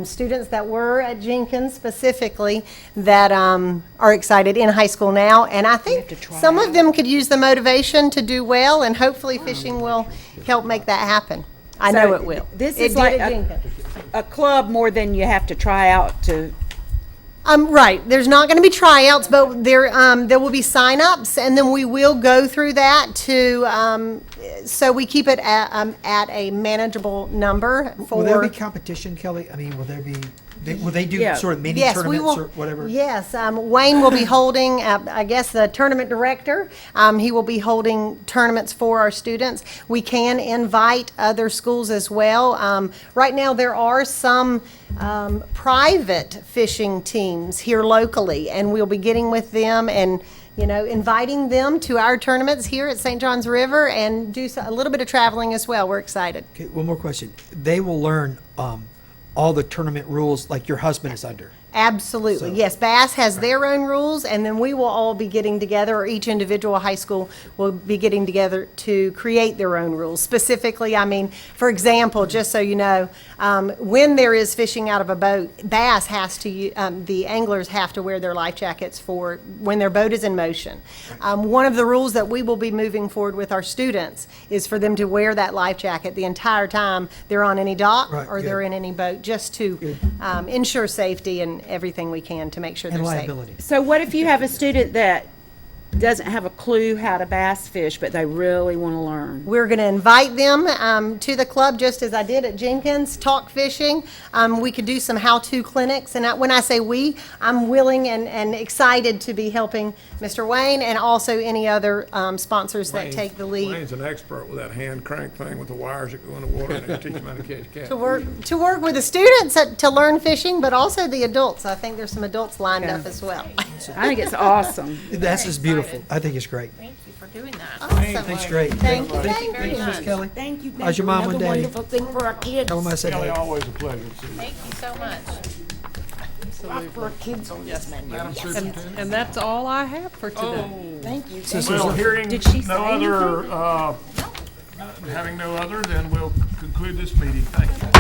students that were at Jenkins specifically that are excited in high school now. And I think some of them could use the motivation to do well, and hopefully fishing will help make that happen. I know it will. This It is did like at Jenkins. a club more than you have to try out to. Right, there's not gonna be tryouts, but there will be signups, and then we will go through that to, so we keep it at a manageable number for. Will there be competition, Kelly? I mean, will they do Yeah. sort of mini Yes, we tournaments will. or whatever? Yes, Wayne will be holding, I guess, the tournament director. He will be holding tournaments for our students. We can invite other schools as well. Right now, there are some private fishing teams here locally, and we'll be getting with them and, inviting them to our tournaments here at St. Johns River, and do a little bit of traveling as well. We're excited. Okay, one more question. They will learn all the tournament rules like your husband is under. Absolutely, yes. Bass has their own rules, and then we will all be getting together, or each individual high school will be getting together to create their own rules. Specifically, I mean, for example, just so you know, when there is fishing out of a boat, Bass has to, the anglers have to wear their life jackets for when their boat is in motion. One of the rules that we will be moving forward with our students is for them to wear that life jacket the entire time they're on any dock Right, or good. they're in any boat, just to ensure safety and everything we can to make sure And they're safe. liability. So what if you have a student that doesn't have a clue how to bass fish, but they really want to learn? We're going to invite them to the club, just as I did at Jenkins, talk fishing. We could do some how-to clinics, and when I say we, I'm willing and excited to be helping Mr. Wayne and also any other sponsors that take the lead. Wayne's an expert with that hand crank thing with the wires that go in the water, and they teach them how to catch catfish. To work with the students to learn fishing, but also the adults. I think there's some adults lined up as well. I think it's awesome. This is beautiful. I think it's great. Thank you for doing that. Awesome. Thanks, great. Thank you. Thanks, Miss Kelly. Thank you. How's your mom and daddy? Wonderful thing for our kids. Tell them I said Kelly, hey. always a pleasure to see you. Thank you so much. For our kids on this menu. Madam Yes. Superintendent? And that's all I have for today. Thank you. Well, hearing Did she say no other, having no other, then we'll conclude this meeting. Thank you.